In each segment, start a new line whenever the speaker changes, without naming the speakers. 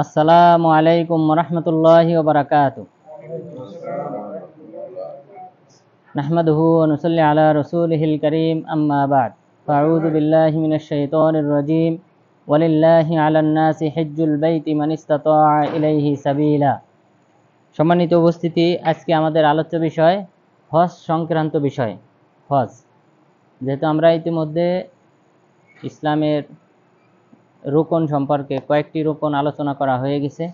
আসসালামু আলাইকুম ওরহমতুল্লাহি ওবারাকাতু। নাহমাদুহু ওয়া নুসাল্লি আলা রাসূলিহিল কারীম, আম্মা বা'দ। আউযু বিল্লাহি মিনাশ শাইতানির রাজীম। ওয়ালিল্লাহি আলান নাসি হিজ্জুল বাইতি মান ইসতাতাআ ইলাইহি সাবিলা। সম্মানিত উপস্থিতি, আজকে আমাদের আলোচ্য বিষয় হজ সংক্রান্ত বিষয়। হজ, যেহেতু আমরা ইতিমধ্যে ইসলামের রোকন সম্পর্কে কয়েকটি রোকন আলোচনা করা হয়ে গেছে,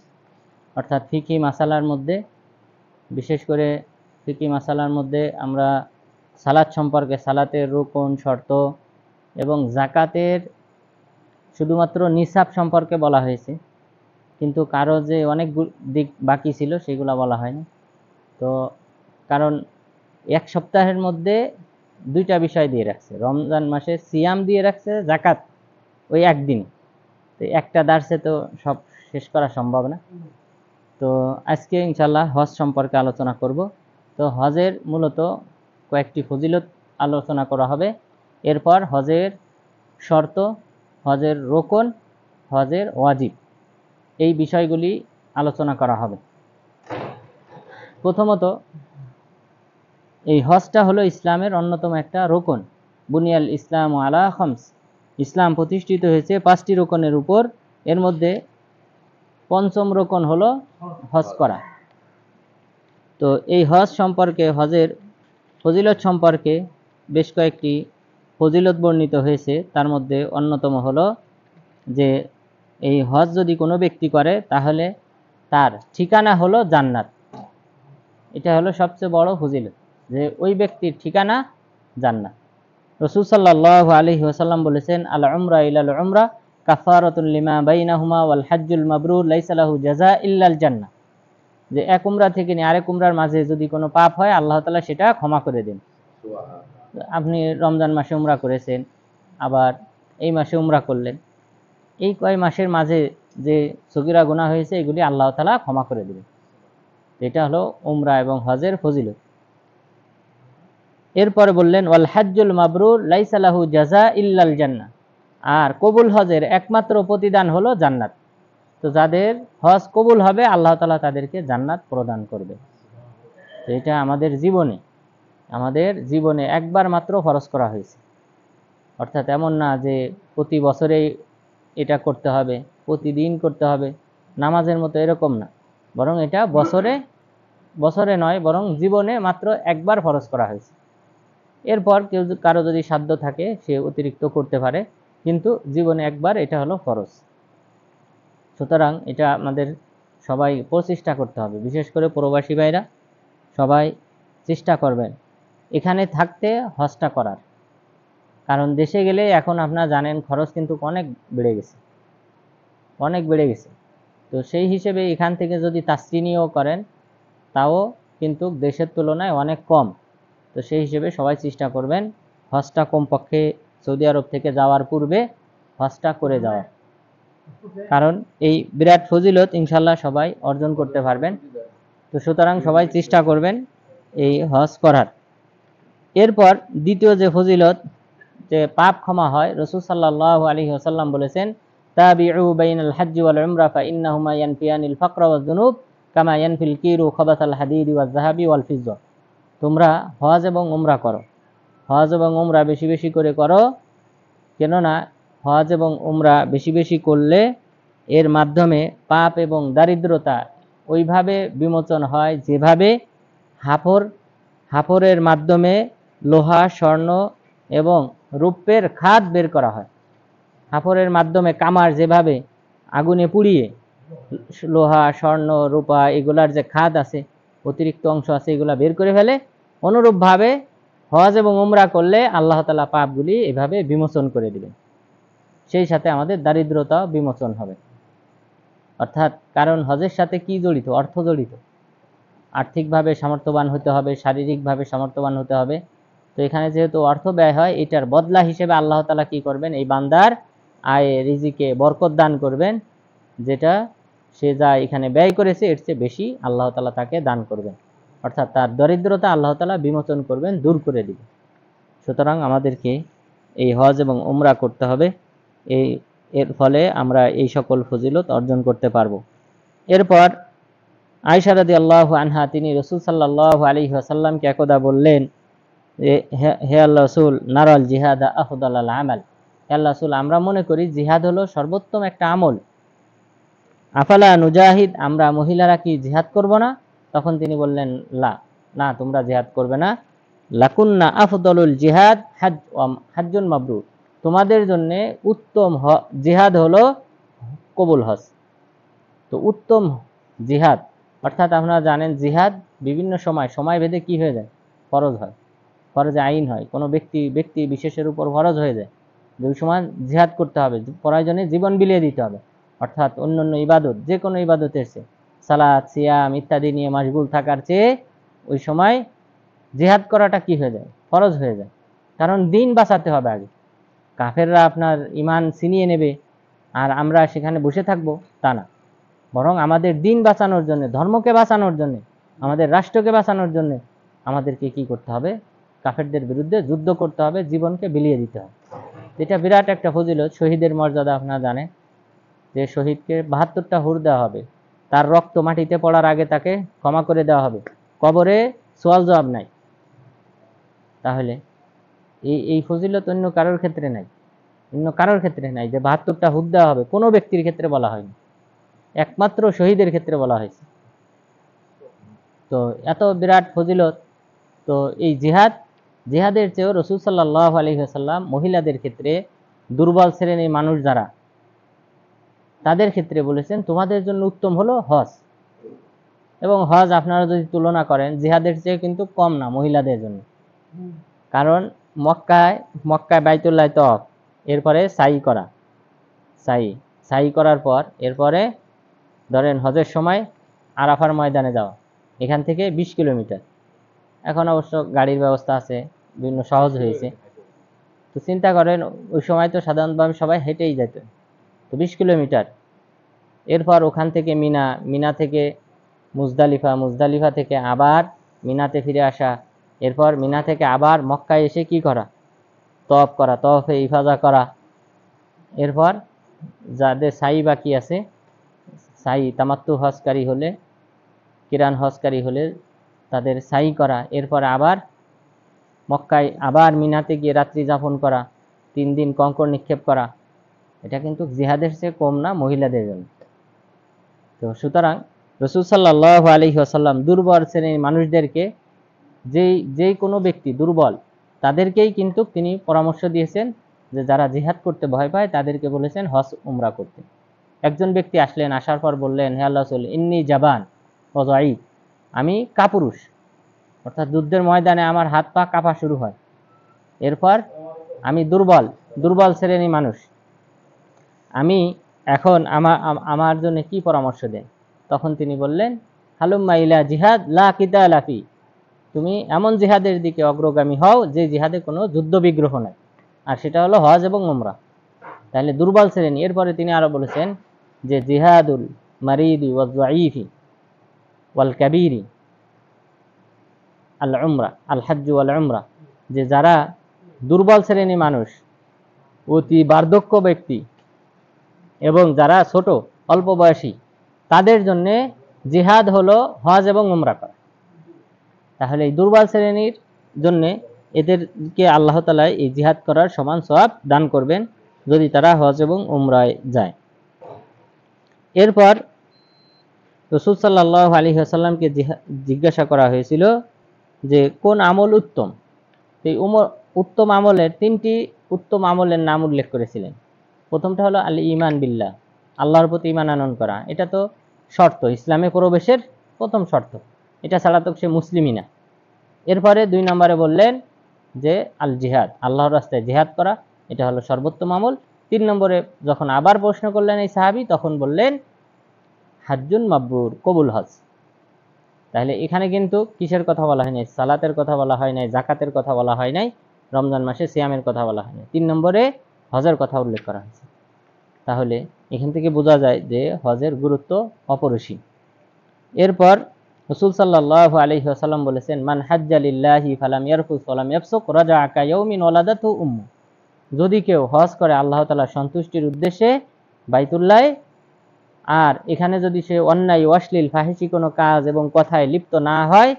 অর্থাৎ ফিকি মাসালার মধ্যে, বিশেষ করে ফিকি মাসালার মধ্যে আমরা সালাত সম্পর্কে, সালাতের রোকন, শর্ত এবং জাকাতের শুধুমাত্র নিসাব সম্পর্কে বলা হয়েছে, কিন্তু কারো যে অনেক দিক বাকি ছিল সেগুলো বলা হয়নি। তো কারণ এক সপ্তাহের মধ্যে দুইটা বিষয় দিয়ে রাখছে, রমজান মাসে সিয়াম দিয়ে রাখছে, জাকাত ওই একদিন, তো একটা দার্সে তো সব শেষ করা সম্ভব না। তো আজকে ইনশাল্লাহ হজ সম্পর্কে আলোচনা করব। তো হজের মূলত কয়েকটি ফজিলত আলোচনা করা হবে, এরপর হজের শর্ত, হজের রোকন, হজের ওয়াজিব, এই বিষয়গুলি আলোচনা করা হবে। প্রথমত, এই হজটা হলো ইসলামের অন্যতম একটা রোকন। বুনিয়াল ইসলাম আলা খামস, ইসলাম প্রতিষ্ঠিত হয়েছে 5টি রোকনের উপর। এর মধ্যে পঞ্চম রোকন হলো হজ করা। তো এই হজ সম্পর্কে, হজের ফজিলত সম্পর্কে বেশ কয়েকটি ফজিলত বর্ণিত হয়েছে। তার মধ্যে অন্যতম হলো যে এই হজ যদি কোনো ব্যক্তি করে তাহলে তার ঠিকানা হলো জান্নাত। এটা হলো সবচেয়ে বড় ফজিলত, যে ওই ব্যক্তির ঠিকানা জান্নাত। রাসূল সাল্লাল্লাহু আলাইহি ওয়াসাল্লাম বলেছেন, আল উমরা ইলাল উমরা কাফারাতুন লিমা বাইনাহুমা ওয়াল হজ্জুল মাবরুর লাইসা লাহু জাযা ইল্লাল জান্নাহ। যে এক উমরা থেকে নিয়ে আরেক উমরার মাঝে যদি কোনো পাপ হয়, আল্লাহ তাআলা সেটা ক্ষমা করে দেন। আপনি রমজান মাসে উমরা করেছেন, আবার এই মাসে উমরা করলেন, এই কয় মাসের মাঝে যে সগীরা গুনাহ হয়েছে এগুলি আল্লাহ তাআলা ক্ষমা করে দেবেন। এটা হলো উমরা এবং হজের ফজিলত। এরপরে বললেন, ওয়াল হজ্জুল মাবরুর লাইসা লাহু জাযা ইল্লাল জান্নাহ, আর কবুল হজের একমাত্র প্রতিদান হলো জান্নাত। তো যাদের হজ কবুল হবে, আল্লাহ তাআলা তাদেরকে জান্নাত প্রদান করবে। তো এটা আমাদের জীবনে একবার মাত্র ফরজ করা হয়েছে, অর্থাৎ এমন না যে প্রতি বছরেই এটা করতে হবে, প্রতিদিন করতে হবে, নামাজের মতো, এরকম না। বরং এটা বছরে নয়, বরং জীবনে মাত্র একবার ফরজ করা হয়েছে। এরপর কারো যদি সাধ্য থাকে সে অতিরিক্ত করতে পারে, কিন্তু জীবনে একবার এটা হলো ফরজ। সুতরাং এটা আমাদের সবাই প্রচেষ্টা করতে হবে, বিশেষ করে প্রবাসী ভাইরা সবাই চেষ্টা করবেন এখানে থাকতে হজটা করার। কারণ দেশে গেলে এখন আপনারা জানেন খরচ কিন্তু অনেক বেড়ে গেছে। তো সেই হিসেবে এখান থেকে যদি তাসরিনিও করেন তাও কিন্তু দেশের তুলনায় অনেক কম। তো সেই হিসেবে সবাই চেষ্টা করবেন হজটা কমপক্ষে সৌদি আরব থেকে যাওয়ার পূর্বে হজটা করে যাওয়ার, কারণ এই বিরাট ফজিলত ইনশাল্লাহ সবাই অর্জন করতে পারবেন। তো সুতরাং সবাই চেষ্টা করবেন এই হজ করার। এরপর দ্বিতীয় যে ফজিলত, যে পাপ ক্ষমা হয়, রাসূল সাল্লাল্লাহু আলাইহি ওয়াসাল্লাম বলেছেন, তাবিউ বাইনাল হজ্জি ওয়াল উমরা ফাইন্নাহুমা ইয়ানফিয়ানিল ফাকরা ওয়াজ যুনুব কামা ইয়ানফিল কিরু খাবাসাল হাদিদি ওয়াজ যাহাবি ওয়াল ফিজ্জা। তোমরা হজ এবং উমরা করো, হজ এবং উমরা বেশি বেশি করে করো, কেননা হজ এবং উমরা বেশি বেশি করলে এর মাধ্যমে পাপ এবং দারিদ্রতা ওইভাবে বিমোচন হয় যেভাবে হাফরের মাধ্যমে লোহা, স্বর্ণ এবং রূপের খাদ বের করা হয়। হাফরের মাধ্যমে কামার যেভাবে আগুনে পুড়িয়ে লোহা, স্বর্ণ, রূপা এগুলার যে খাদ আছে, অতিরিক্ত অংশ আছে, এগুলা বের করে ফেলে, অনুরূপভাবে হজ এবং উমরা করলে আল্লাহ তাআলা পাপগুলি এভাবে বিমোচন করে দিবেন। সেই সাথে আমাদের দারিদ্রতা বিমোচন হবে। অর্থাৎ কারণ হজের সাথে কি জড়িত? অর্থ জড়িত। আর্থিকভাবে সামর্থ্যবান হতে হবে, শারীরিকভাবে সামর্থ্যবান হতে হবে। তো এখানে যেহেতু অর্থ ব্যয় হয়, এটার বদলা হিসেবে আল্লাহ তাআলা কি করবেন? এই বান্দার আয়ে রিজিকে বরকত দান করবেন, যেটা সে যা এখানে ব্যয় করেছে এর চেয়ে বেশি আল্লাহ তাআলা তাকে দান করবেন। অর্থাৎ তার দরিদ্রতা আল্লাহ তাআলা বিমোচন করবেন, দূর করে দিবেন। সুতরাং আমাদেরকে এই হজ এবং উমরা করতে হবে, এর ফলে আমরা এই সকল ফজিলত অর্জন করতে পারবো। এরপর আয়েশা রাদিয়াল্লাহু আনহা তিনি রাসূল সাল্লাল্লাহু আলাইহি ওয়াসাল্লামকে একদা বললেন যে হে আল্লাহ রাসূল, নারাল জিহাদা আফদালাল আমাল, হে আল্লাহ রাসূল, আমরা মনে করি জিহাদ হলো সর্বোত্তম একটা আমল। আফালা নুজাহিদ, আমরা মহিলারা কি জিহাদ করব না? তখন তিনি বললেন লা, না তোমরা জিহাদ করবে না। লাকুন্না আফদলুল জিহাদ হাজ্জুন মাবরুর, তোমাদের জন্য উত্তম জিহাদ হলো কবুল হজ। তো উত্তম জিহাদ অর্থাৎ আপনারা জানেন জিহাদ বিভিন্ন সময় ভেদে কি হয়ে যায়, ফরজ হয়, ফরজে আইন হয়, কোনো ব্যক্তি বিশেষের উপর ফরজ হয়ে যায়, ওই সময় জিহাদ করতে হবে, প্রয়োজনে জীবন বিলিয়ে দিতে হবে। অর্থাৎ অন্যান্য ইবাদত, যে কোনো ইবাদতের চেয়ে, সালাত সিয়াম ইত্যাদি নিয়ে মাশগুল থাকার চেয়ে ওই সময় জিহাদ করাটা কি হয়ে যায়, ফরজ হয়ে যায়। কারণ দিন বাঁচাতে হবে আগে। কাফেররা আপনার ইমান ছিনিয়ে নেবে আর আমরা সেখানে বসে থাকবো, তা না, বরং আমাদের দিন বাঁচানোর জন্য, ধর্মকে বাঁচানোর জন্য, আমাদের রাষ্ট্রকে বাঁচানোর জন্য আমাদেরকে কি করতে হবে, কাফেরদের বিরুদ্ধে যুদ্ধ করতে হবে, জীবনকে বিলিয়ে দিতে হবে। এটা বিরাট একটা ফজিলত। শহীদের মর্যাদা আপনারা জানেন যে শহীদকে ৭২টা হুর দেওয়া হবে, তার রক্ত মাটিতে পড়ার আগে তাকে ক্ষমা করে দেওয়া হবে, কবরে সওয়াল জবাব নাই। তাহলে এই ফজিলত অন্য কারোর ক্ষেত্রে নাই, যে ৭২টা হুর দেওয়া হবে, কোনো ব্যক্তির ক্ষেত্রে বলা হয়নি, একমাত্র শহীদের ক্ষেত্রে বলা হয়েছে। তো এত বিরাট ফজিলত। তো এই জিহাদের চেয়েও রাসূল সাল্লাল্লাহু আলাইহি ওয়াসাল্লাম মহিলাদের ক্ষেত্রে, দুর্বল শ্রেণীর মানুষ যারা, তাদের ক্ষেত্রে বলেছেন তোমাদের জন্য উত্তম হলো হজ। এবং হজ আপনারা যদি তুলনা করেন জিহাদের চেয়ে কিন্তু কম না মহিলাদের জন্য। কারণ মক্কায় বাইতুল্লাহ তওয়াফ, এরপরে সাই করার পর এরপরে ধরেন হজের সময় আরাফার ময়দানে যাওয়া, এখান থেকে 20 কিলোমিটার। এখন অবশ্য গাড়ির ব্যবস্থা আছে, বিভিন্ন সহজ হয়েছে। তো চিন্তা করেন ওই সময় তো সাধারণভাবে সবাই হেঁটেই যেত, তো 20 কিলোমিটার। এরপর ওখান থেকে মিনা থেকে মুজদালিফা থেকে আবার মিনাতে ফিরে আসা, এরপর মিনা থেকে আবার মক্কায় এসে কি করা, তওয়াফে ইফাদা করা। এরপর যাদের সাই বাকি আছে, সাই তামাত্তু হজকারী হলে, কিরান হজকারী হলে তাদের সাই করা, এরপর আবার মক্কায় আবার মিনাতে গিয়ে রাত্রি যাপন করা, 3 দিন কঙ্কর নিক্ষেপ করা। এটা কিন্তু জিহাদের চেয়ে কম না মহিলাদের জন্য। তো সুতরাং রাসূল সাল্লাল্লাহু আলাইহি ওয়াসাল্লাম দুর্বল শ্রেণীর মানুষদেরকে, যেই কোনো ব্যক্তি দুর্বল তাদেরকেই কিন্তু তিনি পরামর্শ দিয়েছেন যে যারা জিহাদ করতে ভয় পায় তাদেরকে বলেছেন হজ উমরা করতে। একজন ব্যক্তি আসলেন, আসার পর বললেন হে আল্লাহ রাসূল, ইন্নী জাবান ওয়া যাঈফ, আমি কাপুরুষ, অর্থাৎ যুদ্ধের ময়দানে আমার হাত পা কাঁপা শুরু হয়, এরপর আমি দুর্বল শ্রেণীর মানুষ, আমি এখন আমার জন্য কি পরামর্শ দেন? তখন তিনি বললেন হালুম্মা ইলা জিহাদ লা কিতালা ফি, তুমি এমন জিহাদের দিকে অগ্রগামী হও যে জিহাদে কোনো যুদ্ধ বিগ্রহ নাই, আর সেটা হলো হজ এবং উমরা। তাহলে দুর্বল শ্রেণী। এরপরে তিনি আরো বলেছেন যে জিহাদুল মারিদি ওয়াজ যাঈফি ওয়াল কাবীরি আল উমরা আল হজ্জ ওয়াল উমরা, যে যারা দুর্বল শ্রেণী মানুষ, অতি বার্ধক্য ব্যক্তি এবং যারা ছোট অল্প বয়সী, তাদের জন্য জিহাদ হলো হজ এবং উমরা করা। তাহলে এই দুর্বল শ্রেণীর জন্য এদেরকে আল্লাহ তাআলা এই জিহাদ করার সমান সওয়াব দান করবেন যদি তারা হজ এবং উমরায় যায়। এরপর রাসূল সাল্লাল্লাহু আলাইহি ওয়াসাল্লামকে জিজ্ঞাসা করা হয়েছিল যে কোন আমল উত্তম। এই উত্তম আমলের 3টি উত্তম আমলের নাম উল্লেখ করেছিলেন। প্রথমটা হলো আল ঈমান বিল্লাহ, আল্লাহর প্রতি ঈমান আনয়ন করা। এটা তো শর্ত, ইসলামে প্রবেশের প্রথম শর্ত, এটা ছাড়া তো সে মুসলিমই না। এরপরে 2 নম্বরে বললেন যে আল জিহাদ, আল্লাহর রাস্তায় জিহাদ করা, এটা হলো সর্বোত্তম আমল। 3 নম্বরে যখন আবার প্রশ্ন করলেন এই সাহাবী, তখন বললেন হাজ্জুন মাবরুর, কবুল হজ। তাহলে এখানে কিন্তু কিসের কথা বলা হয় নাই? সালাতের কথা বলা হয় নাই, যাকাতের কথা বলা হয় নাই, রমজান মাসে সিয়ামের কথা বলা হয় নাই। 3 নম্বরে হজের কথা উল্লেখ করা হয়েছে। তাহলে এখান থেকে বোঝা যায় যে হজের গুরুত্ব অপরিসীম। এরপর রাসূল সাল্লাল্লাহু আলাইহি ওয়াসাল্লাম বলেছেন মান হাজ্জা লিল্লাহি ফালাম ইয়ারফুস ওয়ালাম ইয়াফসুক রাজাআ কায়াউমিন ওয়ালাদাতু উম্মু, যদি কেউ হজ করে আল্লাহ তাআলার সন্তুষ্টির উদ্দেশ্যে বাইতুল্লাহ, আর এখানে যদি সে অন্যায় অশ্লীল ফাহিশি কোনো কাজ এবং কথায় লিপ্ত না হয়,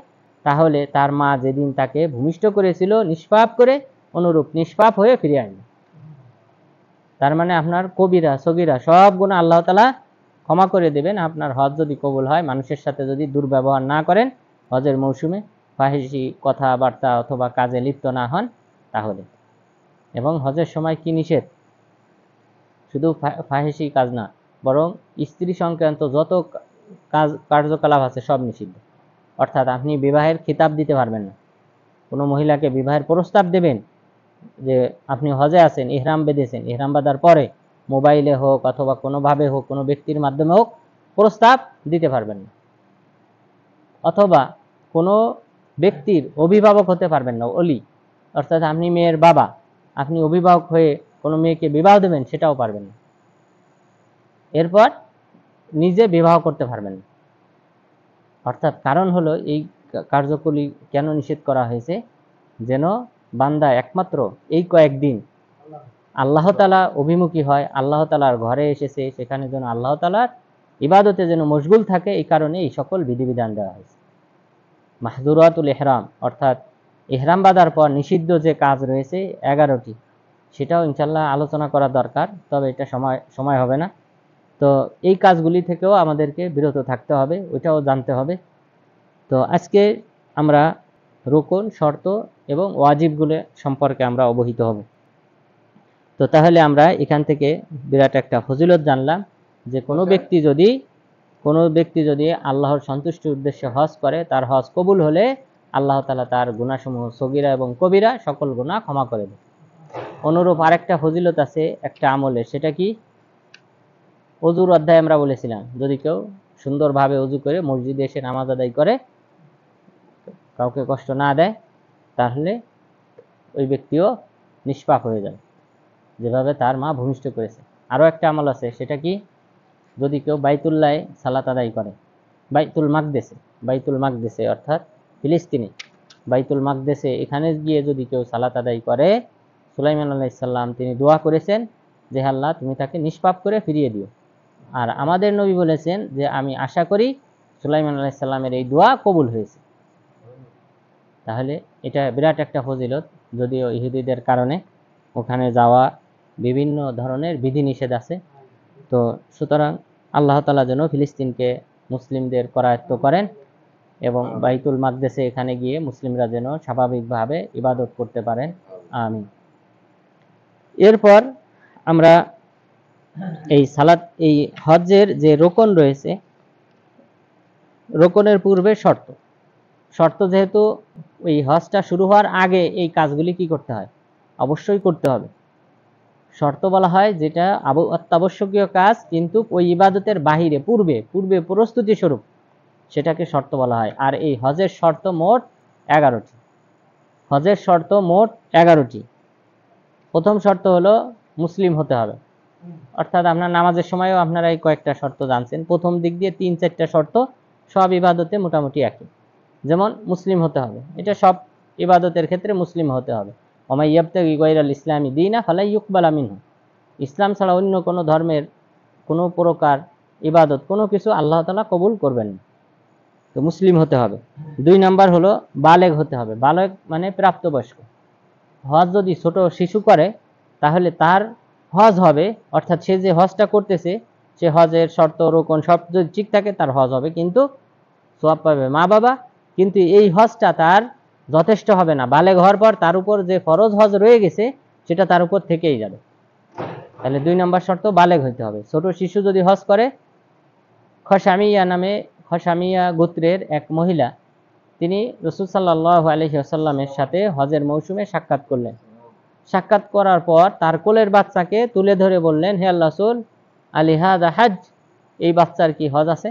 তাহলে তার মা যেদিন তাকে ভূমিষ্ঠ করেছিল নিষ্পাপ করে, অনুরূপ নিষ্পাপ হয়ে ফিরে আসবে। তার মানে আপনার কবিরা সগীরা সব গুনাহ আল্লাহ তাআলা ক্ষমা করে দেবেন, আপনার হজ যদি কবুল হয়, মানুষের সাথে যদি দুর্ব্যবহার না করেন, হজের মৌসুমে ফাহিশি কথাবার্তা অথবা কাজে লিপ্ত না হন তাহলে। এবং হজের সময় কি নিষেধ? শুধু ফাহিশি কাজ না, বরং স্ত্রী সংক্রান্ত যত কাজ কার্যকলাপ আছে সব নিষিদ্ধ। অর্থাৎ আপনি বিবাহের খিতাব দিতে পারবেন না। কোনো মহিলাকে বিবাহের প্রস্তাব দেবেন, যে আপনি হজে আছেন, ইহরাম বেঁধেছেন, ইহরাম বাঁধার পরে মোবাইলে হোক অথবা কোনোভাবে হোক, কোনো ব্যক্তির মাধ্যমে হোক, প্রস্তাব দিতে পারবেন না। অথবা কোনো ব্যক্তির অভিভাবক হতে পারবেন না, অলি, অর্থাৎ আপনি মেয়ের বাবা, আপনি অভিভাবক হয়ে কোনো মেয়েকে বিবাহ দেবেন, সেটাও পারবেন না। এরপর নিজে বিবাহ করতে পারবেন না। অর্থাৎ কারণ হলো এই কার্যকরী কেন নিষেধ করা হয়েছে, যেন বান্দা একমাত্র এই কয়েকদিন আল্লাহ তাআলা অভিমুখী হয়, আল্লাহ তাআলার ঘরে এসেছে, সেখানে যেন আল্লাহ তাআলার ইবাদতে যেন মশগুল থাকে, এই কারণে এই সকল বিধিবিধান দেওয়া হয়েছে। মাহজুরাতুল ইহরাম, অর্থাৎ ইহরাম বাঁধার পর নিষিদ্ধ যে কাজ রয়েছে 11টি, সেটাও ইনশাল্লাহ আলোচনা করা দরকার, তবে এটা সময় হবে না। তো এই কাজগুলি থেকেও আমাদেরকে বিরত থাকতে হবে, ওইটাও জানতে হবে। তো আজকে আমরা রুকন, শর্ত এবং ওয়াজিবগুলো সম্পর্কে আমরা অবহিত হব। তো তাহলে আমরা এখান থেকে বিরাট একটা ফজিলত জানলাম, যে কোনো ব্যক্তি যদি আল্লাহর সন্তুষ্টির উদ্দেশ্যে হজ করে, তার হজ কবুল হলে আল্লাহ তাআলা তার গুনাহসমূহ সগীরা এবং কবিরা সকল গুনাহ ক্ষমা করে দেন। অনুরূপ আরেকটা ফজিলত আছে একটা আমলে, সেটা কি? অজুর অধ্যায় আমরা বলেছিলাম, যদি কেউ সুন্দরভাবে অজু করে মসজিদে এসে নামাজ আদায় করে, কাউকে কষ্ট না দেয়, তাহলে ওই ব্যক্তিও নিষ্পাপ হয়ে যায়, যেভাবে তার মা ভূমিষ্ঠ করেছে। আরও একটা আমল আছে, সেটা কি? যদি কেউ বাইতুল্লাহে সালাত আদায় করে, বাইতুল মাকদেসে অর্থাৎ ফিলিস্তিনে বাইতুল মাকদেসে, এখানে গিয়ে যদি কেউ সালাত আদায় করে, সুলাইমান আলাইহিস সালাম তিনি দোয়া করেছেন যে আল্লাহ তুমি তাকে নিষ্পাপ করে ফিরিয়ে দিও। আর আমাদের নবী বলেছেন যে আমি আশা করি সুলাইমান আলাইহিস সালামের এই দোয়া কবুল হয়েছে। তাহলে এটা বিরাট একটা ফজিলত, যদিও ইহুদিদের কারণে ওখানে যাওয়া বিভিন্ন ধরনের বিধিনিষেধ আছে। তো সুতরাং আল্লাহ তাআলা যেন ফিলিস্তিনকে মুসলিমদের করায়ত্ত করেন এবং বাইতুল মাকদেসে এখানে গিয়ে মুসলিমরা যেন স্বাভাবিকভাবে ইবাদত করতে পারেন। আমিন। এরপর আমরা এই হজ্জের যে রোকন রয়েছে, রোকনের পূর্বে শর্ত যেহেতু ওই হজটা শুরু হওয়ার আগে এই কাজগুলি কি করতে হয়? অবশ্যই করতে হবে। শর্ত বলা হয় যেটা অত্যাবশ্যকীয় কাজ, কিন্তু ওই ইবাদতের বাহিরে পূর্বে প্রস্তুতি স্বরূপ, সেটাকে শর্ত বলা হয়। আর এই হজের শর্ত মোট 11টি। প্রথম শর্ত হলো মুসলিম হতে হবে, অর্থাৎ আপনার নামাজের সময়ও আপনারা এই কয়েকটা শর্ত জানছেন। প্রথম দিক দিয়ে 3-4টা শর্ত, সব ইবাদতে মোটামুটি একই। যেমন মুসলিম হতে হবে, এটা সব ইবাদতের ক্ষেত্রে মুসলিম হতে হবে। ওমাই ইয়াবতাগি গায়রাল ইসলামি দীনা ফালা ইউকবালা মিনহু, ইসলাম ছাড়া অন্য কোনো ধর্মের কোনো প্রকার ইবাদত কোনো কিছু আল্লাহ তাআলা কবুল করবেন না। তো মুসলিম হতে হবে। 2 নাম্বার হলো বালেগ হতে হবে। বালেগ মানে প্রাপ্তবয়স্ক। হজ যদি ছোট শিশু করে তাহলে তার হজ হবে, অর্থাৎ সে যে হজটা করতেছে সে হজের শর্ত রোকন সব যদি ঠিক থাকে তার হজ হবে, কিন্তু সওয়াব পাবে মা বাবা, কিন্তু এই হজটা তার যথেষ্ট হবে না। বালেগ হওয়ার পর তার উপর যে ফরজ হজ রয়ে গেছে সেটা তার উপর থেকেই যাবে। তাহলে 2 নম্বর শর্ত বালেগ হইতে হবে। ছোট শিশু যদি হজ করে, খসামিয়া গোত্রের এক মহিলা, তিনি রাসূল সাল্লাল্লাহু আলাইহি ওয়াসাল্লামের সাথে হজের মৌসুমে সাক্ষাৎ করলেন। সাক্ষাৎ করার পর তার কোলের বাচ্চাকে তুলে ধরে বললেন, হে আল্লাহর রাসূল, আলি হাযা হজ, এই বাচ্চার কি হজ আছে?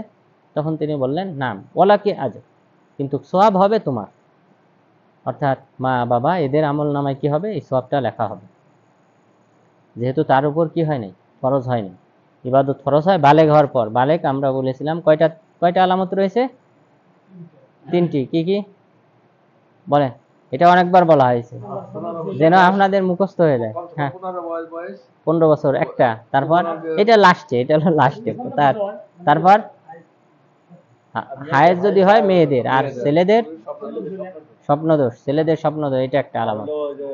তখন তিনি বললেন, নাম ওয়ালাকি আজর, কিন্তু সওয়াব হবে তোমার। অর্থাৎ মা বাবা এদের আমল নামায় কি হবে? এই সওয়াবটা লেখা হবে, যেহেতু তার উপর কি হয় নাই, ফরজ হয়নি। ইবাদত ফরজ হয় বালেগ হওয়ার পর। বালেগ আমরা বলেছিলাম কয়টা আলামত রয়েছে? 3টি। কি কি বলেন? এটা অনেকবার বলা হয়েছে যেন আপনাদের মুখস্থ হয়ে যায়। হ্যাঁ, 15 বছর একটা, তারপর এটা লাস্টে, এটা হলো লাস্টে। তারপর হায়েজ যদি হয় মেয়েদের, আর ছেলেদের স্বপ্নদোষ, ছেলেদের স্বপ্নদোষ, এটা একটা আলামত।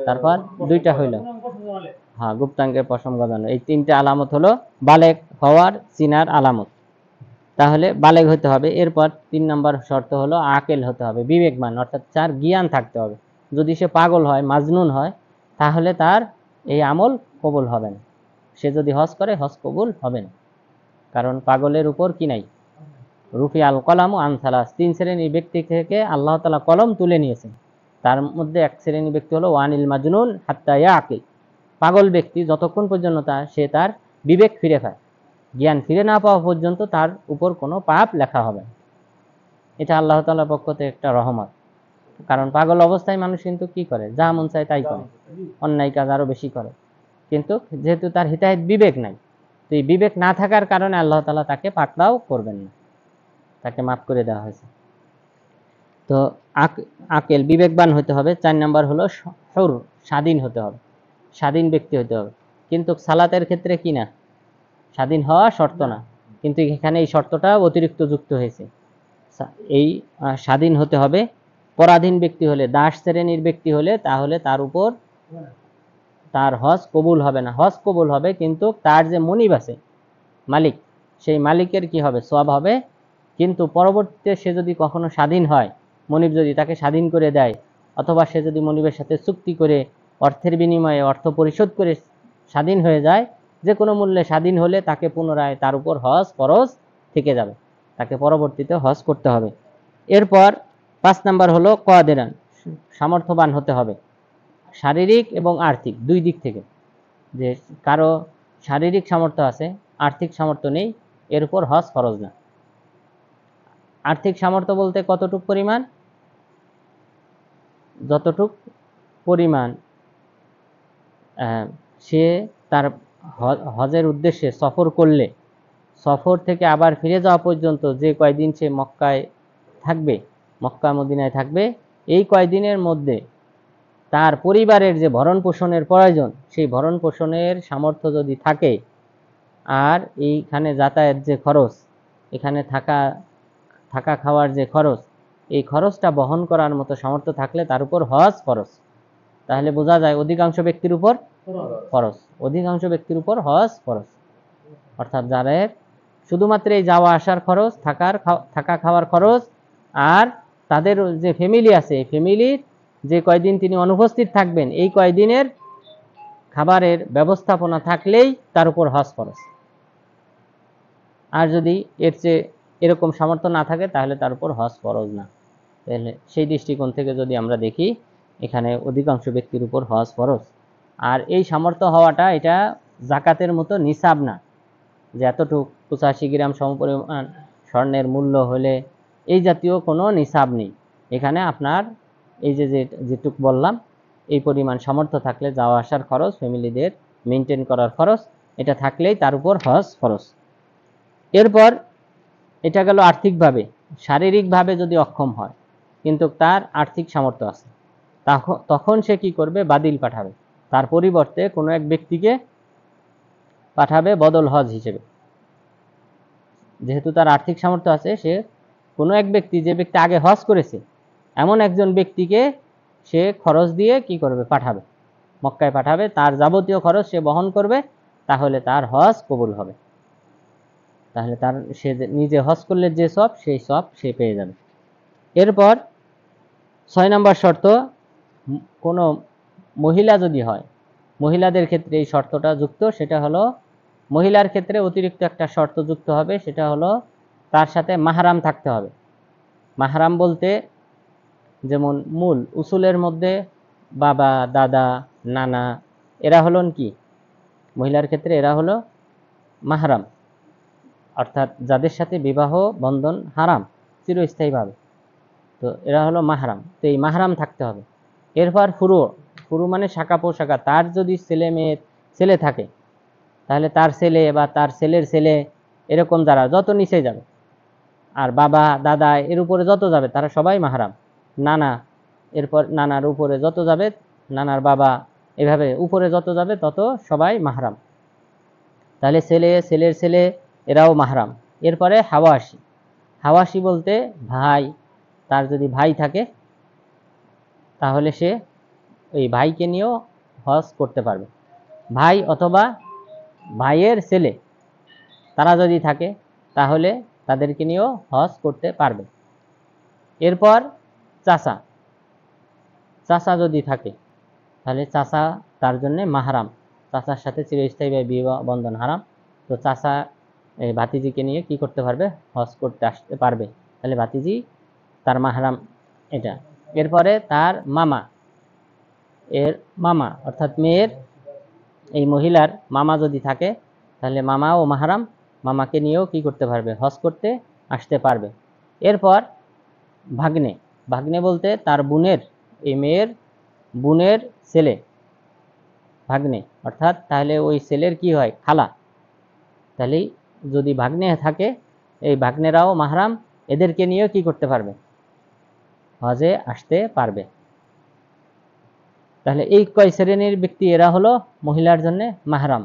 তারপর দুইটা হইল, হ্যাঁ, গুপ্তাঙ্গের পশম গজানো, এই তিনটা আলামত হলো বালেগ হওয়ার চিনার আলামত। তাহলে বালেগ হতে হবে। এরপর 3 নম্বর শর্ত হলো আকেল হতে হবে, বিবেকবান, অর্থাৎ তার জ্ঞান থাকতে হবে। যদি সে পাগল হয়, মাজনুন হয়, তাহলে তার এই আমল কবুল হবে না। সে যদি হজ করে, হজ কবুল হবে না। কারণ পাগলের উপর কি নাই, রুফি আল কলাম ও আনসালাস, 3 শ্রেণীর ব্যক্তি থেকে আল্লাহ তাআলা কলম তুলে নিয়েছেন। তার মধ্যে এক শ্রেণীর ব্যক্তি হলো ওয়ানিল মাজনুন হাত্তা ইয়াকিল, পাগল ব্যক্তি যতক্ষণ পর্যন্ত সে তার বিবেক ফিরে পায়, জ্ঞান ফিরে না পাওয়া পর্যন্ত তার উপর কোনো পাপ লেখা হবে না। এটা আল্লাহ তাআলার পক্ষ থেকে একটা রহমত। কারণ পাগল অবস্থায় মানুষ কিন্তু কি করে, যা মন চায় তাই করে, অন্যায় কাজ আরো বেশি করে। কিন্তু যেহেতু তার হিতাহিত বিবেক নাই, তো এই বিবেক না থাকার কারণে আল্লাহ তাআলা তাকে পাকড়াও করবেন না, তাকে মাফ করে দেওয়া হয়েছে। তো আকেল, বিবেকবান হতে হবে। 4 নম্বর হলো হুর, স্বাধীন হতে হবে, স্বাধীন ব্যক্তি হতে হবে। কিন্তু সালাতের ক্ষেত্রে কি না, স্বাধীন হওয়া শর্ত না, কিন্তু এখানে এই শর্তটা অতিরিক্ত যুক্ত হয়েছে। এই স্বাধীন হতে হবে। পরাধীন ব্যক্তি হলে, দাস শ্রেণীর ব্যক্তি হলে, তাহলে তার উপর তার হজ কবুল হবে না। হজ কবুল হবে, কিন্তু তার যে মনিব আছে, মালিক, সেই মালিকের কি হবে, সওয়াব হবে। কিন্তু পরবর্তীতে সে যদি কখনো স্বাধীন হয়, মনিব যদি তাকে স্বাধীন করে দেয়, অথবা সে যদি মনিবের সাথে চুক্তি করে অর্থের বিনিময়ে অর্থ পরিশোধ করে স্বাধীন হয়ে যায়, যে কোনো মূল্যে স্বাধীন হলে তাকে পুনরায় তার উপর হজ ফরজ থেকে যাবে, তাকে পরবর্তীতে হজ করতে হবে। এরপর 5 নাম্বার হলো কাদিরান, সামর্থ্যবান হতে হবে, শারীরিক এবং আর্থিক দুই দিক থেকে। যে কারো শারীরিক সামর্থ্য আছে, আর্থিক সামর্থ্য নেই, এর উপর হজ ফরজ না। আর্থিক সামর্থ্য বলতে কতটুক পরিমাণ, যতটুক পরিমাণ সে তার হজের উদ্দেশ্যে সফর করলে, সফর থেকে আবার ফিরে যাওয়া পর্যন্ত যে কয়দিন সে মক্কায় থাকবে, মক্কা মদিনায় থাকবে, এই কয়দিনের মধ্যে তার পরিবারের যে ভরণ পোষণের প্রয়োজন, সেই ভরণ পোষণের সামর্থ্য যদি থাকে, আর এইখানে যাতায়াত যে খরচ, এখানে থাকা খাওয়ার যে খরচ, এই খরচটা বহন করার মতো সামর্থ্য থাকলে তার উপর হজ ফরজ। তাহলে বোঝা যায় অধিকাংশ ব্যক্তির উপর ফরজ, অধিকাংশ ব্যক্তির উপর হজ ফরজ। অর্থাৎ যাদের শুধুমাত্র এই যাওয়া আসার খরচ, থাকা খাওয়ার খরচ, আর তাদের যে ফ্যামিলি আছে, এই ফ্যামিলির যে কয়দিন তিনি অনুপস্থিত থাকবেন, এই কয়দিনের খাবারের ব্যবস্থাপনা থাকলেই তার উপর হজ ফরজ। আর যদি এর চেয়ে এরকম সামর্থ্য না থাকে, তাহলে তার উপর হজ ফরজ না। তাহলে সেই দৃষ্টিকোণ থেকে যদি আমরা দেখি, এখানে অধিকাংশ ব্যক্তির উপর হজ ফরজ। আর এই সামর্থ্য হওয়াটা, এটা জাকাতের মতো নিসাব না, যে এতটুক 85 গ্রাম সমপরিমাণ স্বর্ণের মূল্য হলে, এই জাতীয় কোনো নিসাব নেই। এখানে আপনার এই যেটুক বললাম, এই পরিমাণ সামর্থ্য থাকলে যাওয়া আসার খরচ, ফ্যামিলিদের মেনটেন করার খরচ, এটা থাকলেই তার উপর হজ ফরজ। এরপর এটা গেল আর্থিকভাবে। শারীরিকভাবে যদি অক্ষম হয়, কিন্তু তার আর্থিক সামর্থ্য আছে, তখন সে কি করবে, বাদিল পাঠাবে, তার পরিবর্তে কোনো এক ব্যক্তিকে পাঠাবে বদল হজ হিসেবে। যেহেতু তার আর্থিক সামর্থ্য আছে, সে কোনো এক ব্যক্তি, যে ব্যক্তি আগে হজ করেছে, এমন একজন ব্যক্তিকে সে খরচ দিয়ে কি করবে, পাঠাবে, মক্কায় পাঠাবে, তার যাবতীয় খরচ সে বহন করবে, তাহলে তার হজ কবুল হবে। তাহলে তার সে নিজে হজ করলে যে সব, সেই সব সে পেয়ে যাবে। এরপর 6 নম্বর শর্ত, কোনো মহিলা যদি হয়, মহিলাদের ক্ষেত্রে এই শর্তটা যুক্ত, সেটা হলো মহিলার ক্ষেত্রে অতিরিক্ত একটা শর্ত যুক্ত হবে, সেটা হলো তার সাথে মাহরাম থাকতে হবে। মাহরাম বলতে যেমন মূল উসুলের মধ্যে বাবা, দাদা, নানা, এরা হলেন কি, মহিলার ক্ষেত্রে এরা হলো মাহরাম, অর্থাৎ যাদের সাথে বিবাহ বন্ধন হারাম চিরস্থায়ীভাবে, তো এরা হলো মাহরাম। তো এই মাহরাম থাকতে হবে। এরপর ফুরু মানে শাখা পোশাখা, তার যদি ছেলে থাকে, তাহলে তার ছেলে বা তার ছেলের ছেলে, এরকম যারা যত নিচে যাবে, আর বাবা, দাদা, এর উপরে যত যাবে, তারা সবাই মাহরাম। নানা, এরপর নানার উপরে যত যাবে, নানার বাবা, এভাবে উপরে যত যাবে তত সবাই মাহরাম। তাহলে ছেলে, ছেলের ছেলে, এরাও মাহরাম। এরপরে হাওয়াসি। হাওয়াসি বলতে ভাই, তার যদি ভাই থাকে তাহলে সে ওই ভাইকে নিয়েও হজ করতে পারবে। ভাই অথবা ভাইয়ের ছেলে তারা যদি থাকে তাহলে তাদেরকে নিয়েও হজ করতে পারবে। এরপর চাচা, চাচা যদি থাকে তাহলে চাচা তার জন্য মাহারাম, চাচার সাথে চিরস্থায়ীভাবে বিবাহ বন্ধন হারাম। তো চাচা এই ভাতিজিকে নিয়ে কি করতে পারবে? হজ করতে আসতে পারবে। তাহলে ভাতিজি তার মাহারাম এটা। এরপরে তার মামা, এর মামা অর্থাৎ মেয়ের এই মহিলার মামা যদি থাকে তাহলে মামা ও মাহারাম, মামাকে নিয়েও কি করতে পারবে? হজ করতে আসতে পারবে। এরপর ভাগ্নে, ভাগ্নে বলতে তার বোনের, এই মেয়ের বোনের ছেলে ভাগ্নে, অর্থাৎ তাহলে ওই ছেলের কি হয়? খালা। তাহলে যদি ভাগ্নে থাকে এই ভাগ্নেরাও মাহরাম, এদেরকে নিয়েও কি করতে পারবে? হজে আসতে পারবে। তাহলে এই কয় শ্রেণীর ব্যক্তি এরা হলো মহিলার জন্য মাহরাম।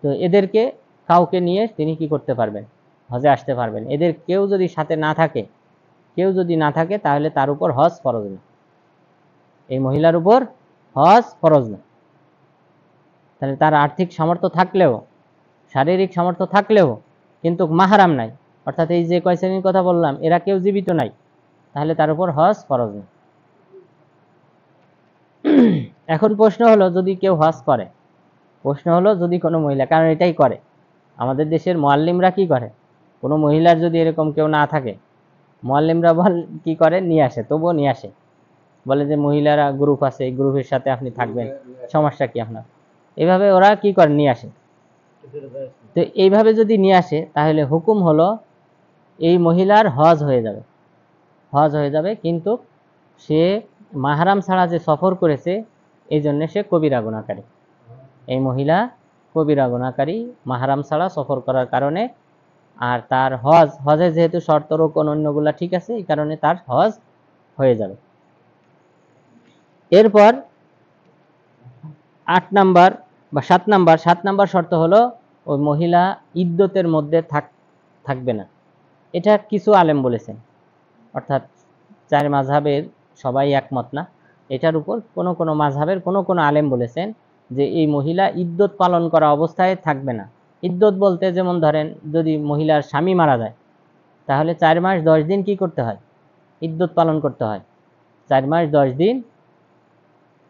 তো এদেরকে কাউকে নিয়ে তিনি কি করতে পারবেন? হজে আসতে পারবেন। এদের কেউ যদি সাথে না থাকে, কেউ যদি না থাকে তাহলে তার উপর হজ ফরজ না, এই মহিলার উপর হজ ফরজ না। তাহলে তার আর্থিক সামর্থ্য থাকলেও, শারীরিক সামর্থ্য থাকলেও কিন্তু মাহরাম নাই, অর্থাৎ এই যে কয় শ্রেণীর কথা বললাম এরা কেউ জীবিত নাই, তাহলে তার উপর হজ ফরজ না। এখন প্রশ্ন হলো যদি কেউ হজ করে, প্রশ্ন হলো যদি কোনো মহিলা, কারণ এটাই করে আমাদের দেশের মুআল্লিমরা কি করে, কোনো মহিলার যদি এরকম কেউ না থাকে মুআল্লিমরা কি করে? নিয়ে আসে, তবুও নিয়ে আসে, বলে যে মহিলারা গ্রুপ আছে, এই গ্রুপের সাথে আপনি থাকবেন, সমস্যা কি আপনার? এইভাবে ওরা কি করে? নিয়ে আসে। তো এইভাবে যদি নিয়ে আসে তাহলে হুকুম হলো এই মহিলার হজ হয়ে যাবে, হজ হয়ে যাবে, কিন্তু সে মাহরাম ছাড়া যে সফর করেছে এই জন্য সে কবিরা গুনাহকারী। এই মহিলা কবিরা গুনাহকারী মাহরাম ছাড়া সফর করার কারণে। আর তার হজে যেহেতু শর্ত রোকন অন্যগুলা ঠিক আছে, এই কারণে তার হজ হয়ে যাবে। এরপর 8 নাম্বার বা 7 নাম্বার শর্ত হলো ওই মহিলা ইদ্যতের মধ্যে থাকবে না। এটা কিছু আলেম বলেছেন, অর্থাৎ 4 মাযহাবের সবাই একমত না এটার উপর। কোন মাযহাবের কোন আলেম বলেছেন যে এই মহিলা ইদ্যত পালন করা অবস্থায় থাকবে না। ইদ্যত বলতে যেমন ধরেন যদি মহিলার স্বামী মারা যায় তাহলে 4 মাস 10 দিন কি করতে হয়? ইদ্যত পালন করতে হয়। 4 মাস 10 দিন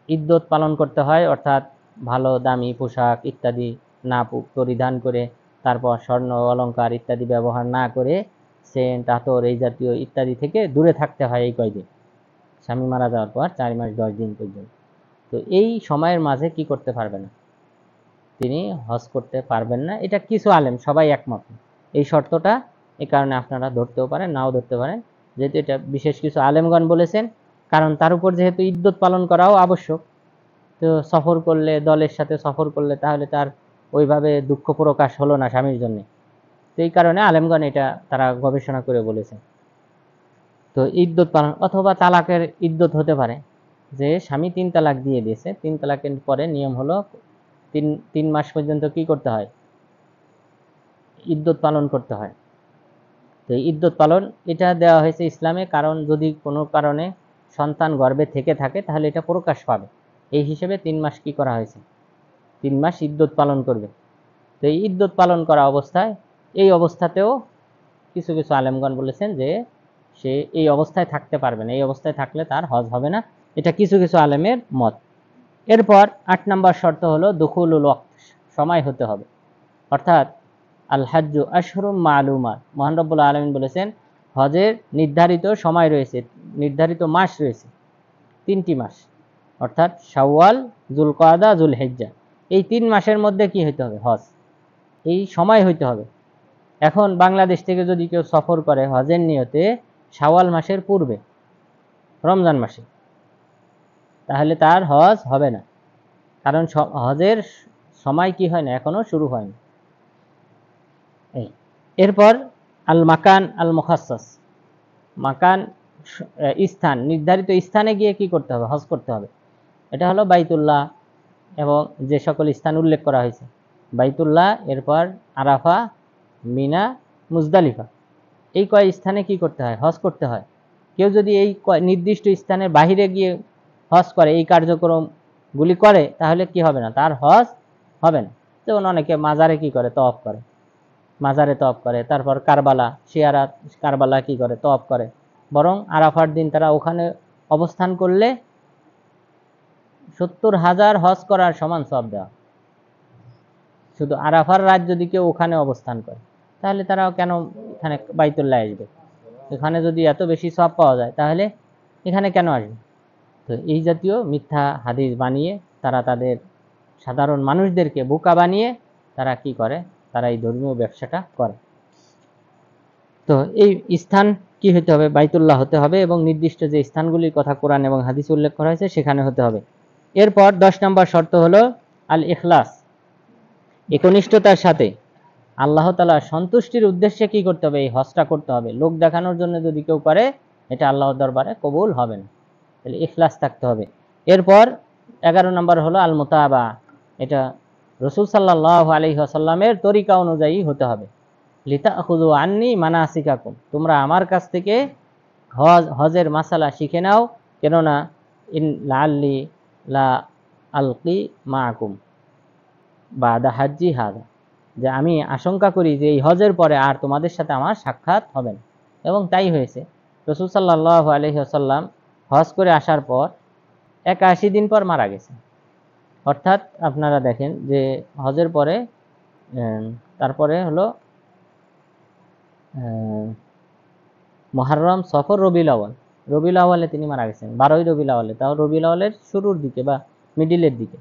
ইদ্যত পালন করতে হয়, অর্থাৎ ভালো দামি পোশাক ইত্যাদি না পরিধান করে, তারপর স্বর্ণ অলংকার ইত্যাদি ব্যবহার না করে, সেন্ট আতর এই জাতীয় ইত্যাদি থেকে দূরে থাকতে হয় এই কয়দিন, স্বামী মারা যাওয়ার পর 4 মাস 10 দিন পর্যন্ত। তো এই সময়ের মাঝে কি করতে পারবে না? তিনি হজ করতে পারবেন না। এটা কিছু আলেম, সবাই একমত এই শর্তটা। এই কারণে আপনারা ধরতেও পারেন, নাও ধরতে পারেন, যেহেতু এটা বিশেষ কিছু আলেমগণ বলেছেন। কারণ তার উপর যেহেতু ইদ্যত পালন করাও আবশ্যক, তো সফর করলে, দলের সাথে সফর করলে তাহলে তার ওইভাবে দুঃখ প্রকাশ হলো না স্বামীর জন্য। তো এই কারণে আলেমগণ এটা তারা গবেষণা করে বলেছেন। তো ইদ্যত পালন অথবা তালাকের ইদ্যত হতে পারে, যে স্বামী 3 তালাক দিয়ে দিয়েছে, 3 তালাকের পরে নিয়ম হলো 3 মাস পর্যন্ত কি করতে হয়? ইদ্যত পালন করতে হয়। তো ইদ্যত পালন এটা দেওয়া হয়েছে ইসলামে, কারণ যদি কোনো কারণে সন্তান গর্ভে থেকে থাকে তাহলে এটা প্রকাশ পাবে, এই হিসেবে 3 মাস কি করা হয়েছে? 3 মাস ইদ্যত পালন করবে। তো এই ইদ্যত পালন করা অবস্থায়, এই অবস্থাতেও কিছু কিছু আলেমগণ বলেছেন যে সে এই অবস্থায় থাকতে পারবে না, এই অবস্থায় থাকলে তার হজ হবে না। এটা কিছু কিছু আলেমের মত। এরপর 8 নাম্বার শর্ত হলো দুখুলুল ওয়াক্ত, সময় হতে হবে। অর্থাৎ আল হাজ্জু আশহুরুম মালুমাত, মহান রব্বুল আলামিন বলেছেন হজের নির্ধারিত সময় রয়েছে, নির্ধারিত মাস রয়েছে 3টি মাস, অর্থাৎ শাওয়াল, যুলকাদা, যুলহিজ্জা। এই 3 মাসের মধ্যে কি হইতে হবে? হজ, এই সময় হইতে হবে। এখন বাংলাদেশ থেকে যদি কেউ সফর করে হজের নিয়তে শাওয়াল মাসের পূর্বে, রমজান মাসে, তাহলে তার হজ হবে না, কারণ হজের সময় কি হয় না, এখনো শুরু হয়নি। এরপর আল মাকান আল মুখাসসাস, মাকান স্থান, নির্ধারিত স্থানে গিয়ে কি করতে হবে? হজ করতে হবে। এটা হলো বাইতুল্লাহ এবং যে সকল স্থান উল্লেখ করা হয়েছে, বাইতুল্লাহ, এরপর আরাফা, মিনা, মুজদালিফা, এই কয় স্থানে কি করতে হয়? হজ করতে হয়। কেউ যদি এই নির্দিষ্ট স্থানের বাহিরে গিয়ে হজ করে, এই কার্যক্রমগুলি করে, তাহলে কি হবে না? তার হজ হবে না। যেমন অনেকে মাজারে কি করে? তওয়াফ করে, মাজারে তওয়াফ করে। তারপর কারবালা, শিয়ারা কারবালা কি করে? তওয়াফ করে। বরং আরাফার দিন তারা ওখানে অবস্থান করলে 70,000 হজ করার সমান সওয়াব দেওয়া। শুধু আরাফার রাত যদি কেউ ওখানে অবস্থান করে, তাহলে তারাও কেন এখানে বাইতুল্লাহ আসবে? এখানে যদি এত বেশি সওয়াব পাওয়া যায়, তাহলে এখানে কেন আসবে? তো এই জাতীয় মিথ্যা হাদিস বানিয়ে তারা তাদের সাধারণ মানুষদেরকে বোকা বানিয়ে তারা কি করে? তারা এই ধর্মীয় ব্যবসাটা করে। তো এই স্থান কি হতে হবে? বাইতুল্লাহ হতে হবে এবং নির্দিষ্ট যে স্থানগুলির কথা কোরআন এবং হাদিস উল্লেখ করা হয়েছে সেখানে হতে হবে। এরপর 10 নম্বর শর্ত হলো আল ইখলাস, একনিষ্ঠতার সাথে আল্লাহ তাআলা সন্তুষ্টির উদ্দেশ্যে কি করতে হবে? এই হজটা করতে হবে। লোক দেখানোর জন্য যদি কেউ করে, এটা আল্লাহর দরবারে কবুল হবে না। তাহলে ইখলাস থাকতে হবে। এরপর 11 নম্বর হলো আল মুতাবা, এটা রাসূল সাল্লাল্লাহু আলাইহি ওয়াসাল্লামের তরিকা অনুযায়ী হতে হবে। লিতাখুযু আন্নী মানাসিকাকুম, তোমরা আমার কাছ থেকে হজের মাসালা শিখে নাও, কেননা ইন লাআল্লি লা আলকি মাআকুম বাদা হাজ্জি হাযা, যে আমি আশঙ্কা করি যে এই হজের পরে আর তোমাদের সাথে আমার সাক্ষাৎ হবে না। এবং তাই হয়েছে। রাসূল সাল্লাল্লাহু আলাইহি ওয়াসাল্লাম হজ করে আসার পর 81 দিন পর মারা গেছেন। অর্থাৎ আপনারা দেখেন যে হজের পরে তারপরে হলো মুহররম, সফর, রবিউল আউয়াল, রবিউল আউয়ালে তিনি মারা গেছেন। 12ই রবিউল আউয়ালে, তাও রবিউল আউয়ালের শুরুর দিকে বা মিডিলের দিকে।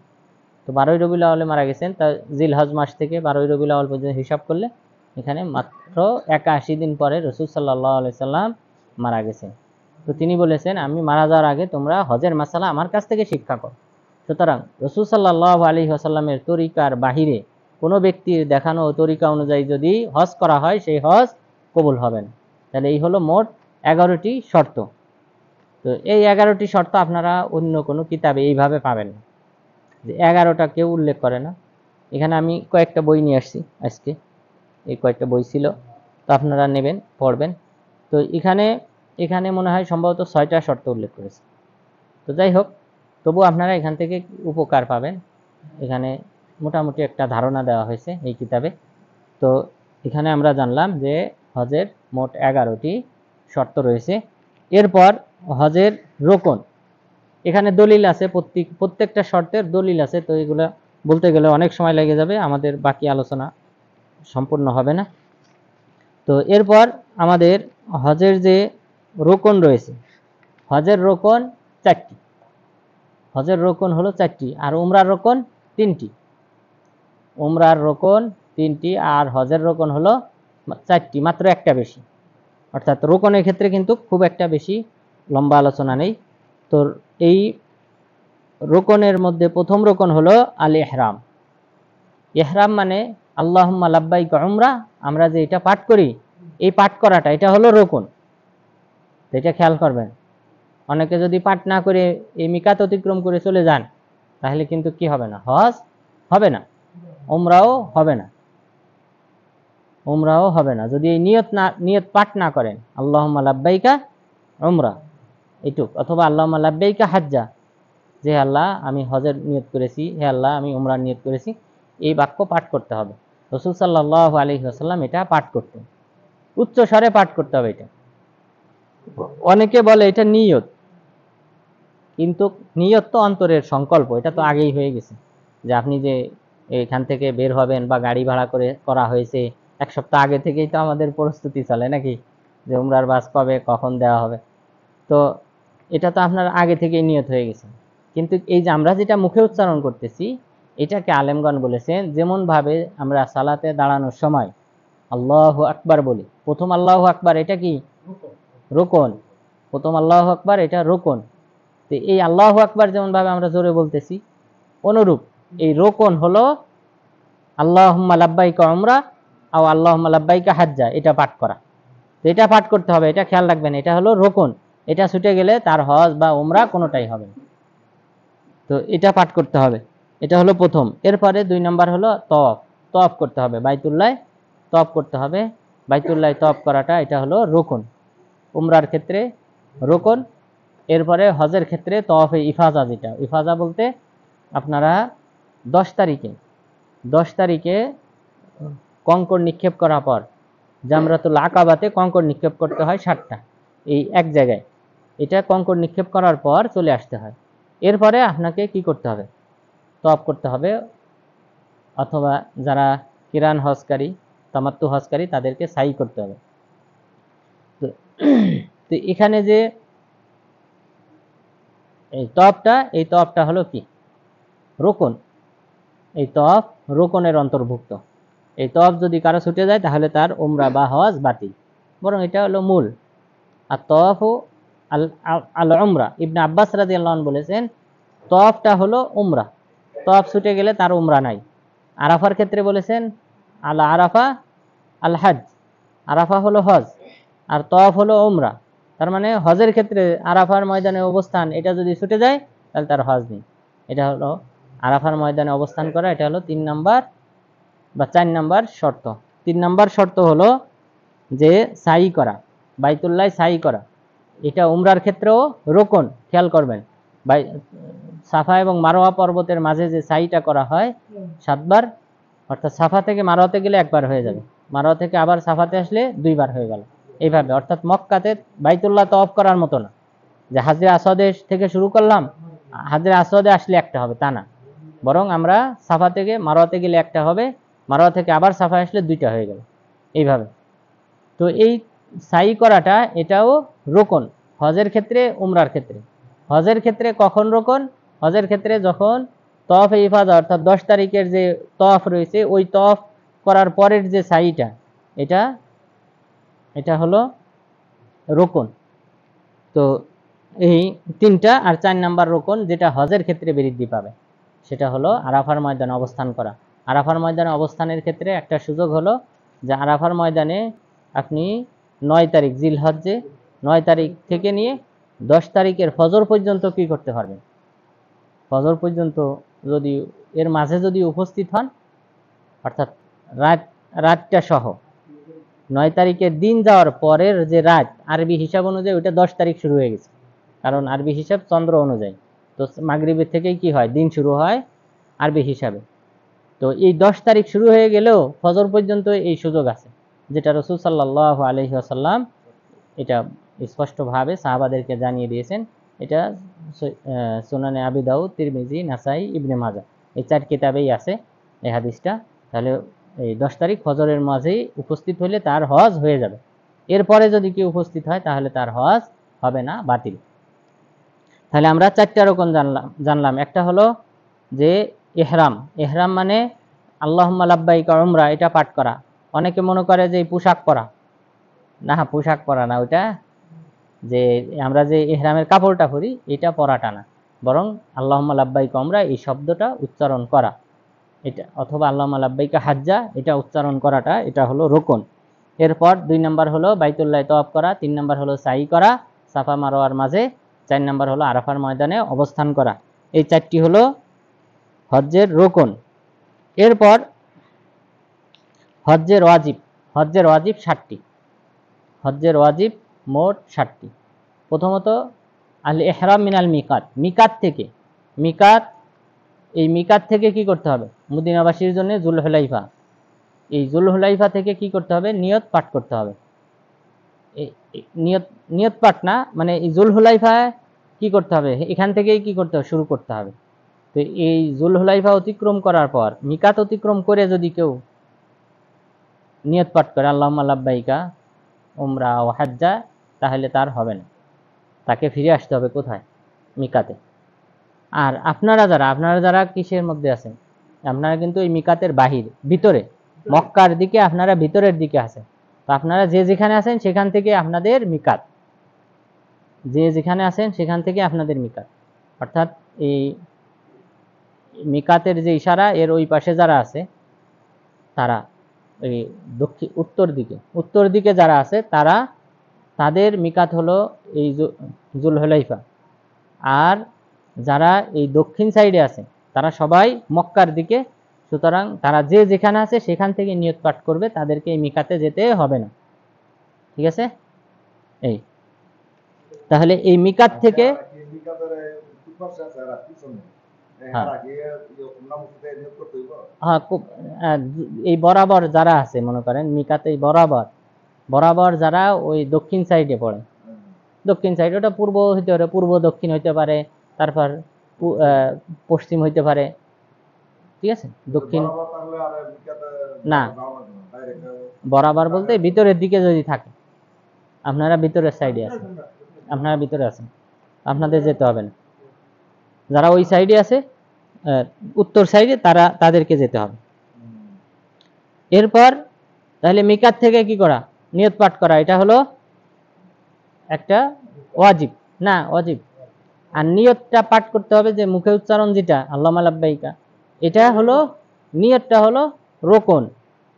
তো 12ই রবিউল আউয়ালে মারা গেছেন। তা জিলহজ মাস থেকে 12ই রবিউল আউয়াল পর্যন্ত হিসাব করলে এখানে মাত্র 81 দিন পরে রাসূল সাল্লাল্লাহু আলাইহি সাল্লাম মারা গেছেন। তো তিনি বলেছেন, আমি মারা যাওয়ার আগে তোমরা হজের মাসালা আমার কাছ থেকে শিক্ষা করো। সুতরাং রাসূল সাল্লাল্লাহু আলাইহি ওয়াসাল্লামের তরিকার বাহিরে কোনো ব্যক্তির দেখানো তরিকা অনুযায়ী যদি হজ করা হয়, সেই হজ কবুল হবে না। তাহলে এই হলো মোট 11টি শর্ত। তো এই 11টি শর্ত আপনারা অন্য কোনো কিতাবে এইভাবে পাবেন না, যে 11টা কেউ উল্লেখ করে না। এখানে আমি কয়েকটা বই নিয়ে আসছি আজকে, এই কয়েকটা বই ছিল, তো আপনারা নেবেন, পড়বেন। তো এখানে মনে হয় সম্ভবত 6টা শর্ত উল্লেখ করেছে। তো যাই হোক, তবু আপনারা এখান থেকে উপকার পাবেন। এখানে মোটামুটি একটা ধারণা দেওয়া হয়েছে এই কিতাবে। তো এখানে আমরা জানলাম যে হজের মোট 11টি শর্ত রয়েছে। এরপর হজের রোকন, এখানে দলিল আছে, প্রত্যেকটা শর্তের দলিল আছে। তো এগুলো বলতে গেলে অনেক সময় লেগে যাবে, আমাদের বাকি আলোচনা সম্পূর্ণ হবে না। তো এরপর আমাদের হজের যে রোকন রয়েছে, হজের রোকন 4টি, হজের রোকন হলো 4টি, আর উমরার রোকন 3টি। উমরার রোকন 3টি আর হজের রোকন হলো 4টি, মাত্র একটা বেশি। অর্থাৎ রোকনের ক্ষেত্রে কিন্তু খুব একটা বেশি লম্বা আলোচনা নেই। তো এই রোকনের মধ্যে প্রথম রোকন হলো আল ইহরাম। ইহরাম মানে আল্লাহুম্মা লাব্বাইক উমরা, আমরা যে এটা পাঠ করি, এই পাঠ করাটা, এটা হলো রোকন। তো এটা খেয়াল করবেন। অনেকে যদি পাঠ না করে এই মিকাত অতিক্রম করে চলে যান, তাহলে কিন্তু কি হবে না? হজ হবে না, উমরাও হবে না, উমরাও হবে না যদি এই নিয়ত পাঠ না করেন, আল্লাহুম্মা লাব্বাইকা উমরা এইটুক, অথবা আল্লাহুম্মা লাব্বাইকা হাজ্জা, যে আল্লাহ আমি হজের নিয়ত করেছি, হে আল্লাহ আমি উমরার নিয়ত করেছি, এই বাক্য পাঠ করতে হবে। রাসূল সাল্লাল্লাহু আলাইহি ওয়াসাল্লাম এটা পাঠ করতেন, উচ্চ স্বরে পাঠ করতে হবে। এটা অনেকে বলে এটা নিয়ত, কিন্তু নিয়ত তো অন্তরের সংকল্প, এটা তো আগেই হয়ে গেছে। যে আপনি যে এখান থেকে বের হবেন বা গাড়ি ভাড়া করে করা হয়েছে, 1 সপ্তাহ আগে থেকেই তো আমাদের প্রস্তুতি চলে নাকি, যে উমরার বাস কবে কখন দেওয়া হবে। তো এটা তো আপনার আগে থেকেই নিয়ত হয়ে গেছে। কিন্তু এই যে আমরা যেটা মুখে উচ্চারণ করতেছি, এটাকে আলেমগণ বলেছেন, যেমন ভাবে আমরা সালাতে দাঁড়ানোর সময় আল্লাহু আকবার বলি, প্রথম আল্লাহু আকবার এটা কি রোকন, প্রথম আল্লাহু আকবার এটা রোকন। তো এই আল্লাহু আকবার যেমন ভাবে আমরা জোরে বলতেছি, অনুরূপ এই রোকন হলো আল্লাহুম্মা লাব্বাইকা উমরা আও আল্লাহুম্মা লাব্বাইকা হাজ্জা, এটা পাঠ করা। তো এটা পাঠ করতে হবে, এটা খেয়াল রাখবেন, এটা হলো রোকন। এটা ছুটে গেলে তার হজ বা উমরা কোনোটাই হবে না। তো এটা পাঠ করতে হবে, এটা হলো প্রথম। এরপরে 2 নম্বর হলো তওয়াফ। তওয়াফ করতে হবে, বাইতুল্লাহ তওয়াফ করতে হবে। বাইতুল্লাহ তওয়াফ করাটা এটা হলো রুকন, উমরার ক্ষেত্রে রুকন। এরপরে হজের ক্ষেত্রে তওয়াফে ইফাজা, যেটা ইফাজা বলতে আপনারা 10 তারিখে কঙ্কর নিক্ষেপ করার পর জামরাতুল আকাবাতে কঙ্কর নিক্ষেপ করতে হয় 7টা, এই এক জায়গায়। এটা কঙ্কর নিক্ষেপ করার পর চলে আসতে হয়। এরপরে আপনাকে কি করতে হবে? তওয়াফ করতে হবে, অথবা যারা কিরান হজকারী, তামাত্তু হজকারী, তাদেরকে সাই করতে হবে। তো এখানে যে এই তওয়াফটা হলো কি? রুকন। এই তওয়াফ রুকনের অন্তর্ভুক্ত। এই তওয়াফ যদি কারো ছুটে যায় তাহলে তার উমরা বা হজ বাতিল, বরং এটা হলো মূল। আর তওয়াফু আল উমরা, ইবনে আব্বাস রাদিয়াল্লাহু আনহু বলেছেন তওয়াফটা হলো উমরা, তওয়াফ ছুটে গেলে তার উমরা নাই। আরাফার ক্ষেত্রে বলেছেন আল আরাফা আল হজ, আরাফা হলো হজ আর তওয়াফ হলো উমরা। তার মানে হজের ক্ষেত্রে আরাফার ময়দানে অবস্থান, এটা যদি ছুটে যায় তাহলে তার হজ নেই। এটা হলো আরাফার ময়দানে অবস্থান করা, এটা হলো 3 নাম্বার বা 4 নাম্বার শর্ত। 3 নাম্বার শর্ত হলো যে সাই করা, বাইতুল্লাহ সাই করা। এটা উমরার ক্ষেত্রেও রোকন, খেয়াল করবেন। সাফা এবং মারোয়া পর্বতের মাঝে যে সাইটা করা হয় 7 বার, অর্থাৎ সাফা থেকে মারোয়াতে গেলে 1 বার হয়ে যাবে, মারোয়া থেকে আবার সাফাতে আসলে 2 বার হয়ে গেল, এইভাবে। অর্থাৎ মক্কাতে বাইতুল্লাহ তওয়াফ করার মতো না যে হাজরে আসওয়াদে থেকে শুরু করলাম, হাজরে আসওয়াদে আসলে একটা হবে, তা না। বরং আমরা সাফা থেকে মারোয়াতে গেলে একটা হবে, মারোয়া থেকে আবার সাফা আসলে 2টা হয়ে গেল, এইভাবে। তো এই সাই করাটা এটাও রোকন, হজের ক্ষেত্রে উমরার ক্ষেত্রে। হজের ক্ষেত্রে কখন রোকন? হজের ক্ষেত্রে যখন তওয়াফে ইফাদা, অর্থাৎ 10 তারিখের যে তওয়াফ রয়েছে, ওই তওয়াফ করার পরের যে সাইটা, এটা হলো রোকন। তো এই 3টা। আর 4 নাম্বার রোকন যেটা হজের ক্ষেত্রে বৃদ্ধি পাবে, সেটা হলো আরাফার ময়দানে অবস্থান করা। আরাফার ময়দানে অবস্থানের ক্ষেত্রে একটা সুযোগ হলো যে আরাফার ময়দানে আপনি 9 তারিখ জিলহজ্জে, 9 তারিখ থেকে নিয়ে 10 তারিখের ফজর পর্যন্ত কি করতে পারবেন? ফজর পর্যন্ত যদি এর মাঝে যদি উপস্থিত হন, অর্থাৎ রাতটা সহ 9 তারিখের দিন যাওয়ার পরের যে রাত, আরবি হিসাব অনুযায়ী ওইটা 10 তারিখ শুরু হয়ে গেছে, কারণ আরবি হিসাব চন্দ্র অনুযায়ী। তো মাগরিবের থেকেই কি হয়? দিন শুরু হয় আরবি হিসাবে। তো এই 10 তারিখ শুরু হয়ে গেলেও ফজর পর্যন্ত এই সুযোগ আছে, যেটা রাসূল সাল্লাল্লাহু আলাইহি ওয়াসাল্লাম এটা স্পষ্টভাবে সাহাবাদেরকে জানিয়ে দিয়েছেন। এটা সুনানে আবু দাউদ, তিরমিজি, নাসাই, ইবনে মাজাহ, এই 4 কিতাবেই আছে এই হাদিসটা। তাহলে এই 10 তারিখ ফজরের মাঝেই উপস্থিত হলে তার হজ হয়ে যাবে। এরপরে যদি কেউ উপস্থিত হয় তাহলে তার হজ হবে না, বাতিল। তাহলে আমরা 4টা রকম জানলাম। একটা হলো যে ইহরাম। ইহরাম মানে আল্লাহুম্মা লাব্বাইকা উমরা, এটা পাঠ করা। অনেকে মনে করে যে পোশাক পরা, না, পোশাক পরা না, ওইটা যে আমরা যে ইহরামের কাপড়টা পরি এটা পরাটা না, বরং আল্লাহুম্মা লাব্বাইকা উমরা এই শব্দটা উচ্চারণ করা, এটা, অথবা আল্লাহুম্মা লাব্বাইকা হাজ্জা, এটা উচ্চারণ করাটা, এটা হলো রোকন। এরপর 2 নাম্বার হলো বাইতুল্লাহ তওয়াফ করা, 3 নাম্বার হলো সাই করা সাফা মারোয়ার মাঝে, 4 নাম্বার হলো আরাফার ময়দানে অবস্থান করা। এই 4টি হলো হজ্জের রোকন। এরপর হজ্জের ওয়াজিব। হজ্জের ওয়াজিব 7টি। হজ্জের ওয়াজিব মোট 7টি। প্রথমত আল ইহরাম মিনাল মিকাত, মিকাত থেকে। এই মিকাত থেকে কি করতে হবে? মদিনাবাসীর জন্য জুলহুলাইফা, এই জুলহুলাইফা থেকে কি করতে হবে? নিয়ত পাঠ করতে হবে। নিয়ত পাঠ না, মানে এই জুলহুলাইফায় কি করতে হবে? এখান থেকেই কি করতে হবে? শুরু করতে হবে। তো এই জুলহুলাইফা অতিক্রম করার পর, মিকাত অতিক্রম করে যদি কেউ নিয়ত পাঠ করে আল্লাহুম্মা লাব্বাইকা উমরা ও হাজ্জা, তাহলে তার হবে না, তাকে ফিরে আসতে হবে কোথায়? মিকাতে। আর আপনারা যারা কিসের মধ্যে আছেন? আপনারা কিন্তু এই মিকাতের ভিতরে, মক্কার দিকে, আপনারা ভিতরের দিকে আছেন। তো আপনারা যে যেখানে আছেন সেখান থেকে আপনাদের মিকাত, যে যেখানে আছেন সেখান থেকে আপনাদের মিকাত। অর্থাৎ এই মিকাতের যে ইশারা, এর ওই পাশে যারা আছে তারা এই উত্তর দিকে যারা আছে তারা তাদের মিকাত হলো এই জুলহুলাইফা। আর যারা এই দক্ষিণ সাইডে আছে তারা সবাই মক্কার দিকে, সুতরাং তারা যে যেখানে আছে সেখান থেকে নিয়ত পাঠ করবে, তাদেরকে এই মিকাতে যেতে হবে না। ঠিক আছে? এই তাহলে এই মিকাত থেকে এই বরাবর যারা আছে, মনে করেন মিকাতে বরাবর যারা ওই দক্ষিণ সাইডে পড়ে, দক্ষিণ সাইড, ওটা পূর্ব হইতে পারে, পূর্ব দক্ষিণ হইতে পারে, তারপর পশ্চিম হইতে পারে। ঠিক আছে? দক্ষিণ না, বরাবর বলতে ভিতরের দিকে যদি থাকে, আপনারা ভিতরের সাইডে আছেন, আপনারা ভিতরে আছেন, আপনাদের যেতে হবে না। যারা ওই সাইডে আছে, উত্তর সাইডে, তাদেরকে যেতে হবে। এরপর তাহলে মিকাত থেকে কি করা? নিয়ত পাঠ করা। এটা হলো একটা ওয়াজিব, না ওয়াজিব। আর নিয়তটা পাঠ করতে হবে যে মুখে উচ্চারণ, যেটা আল্লাহুম্মা লাব্বাইকা, এটা হলো নিয়তটা হলো রোকন।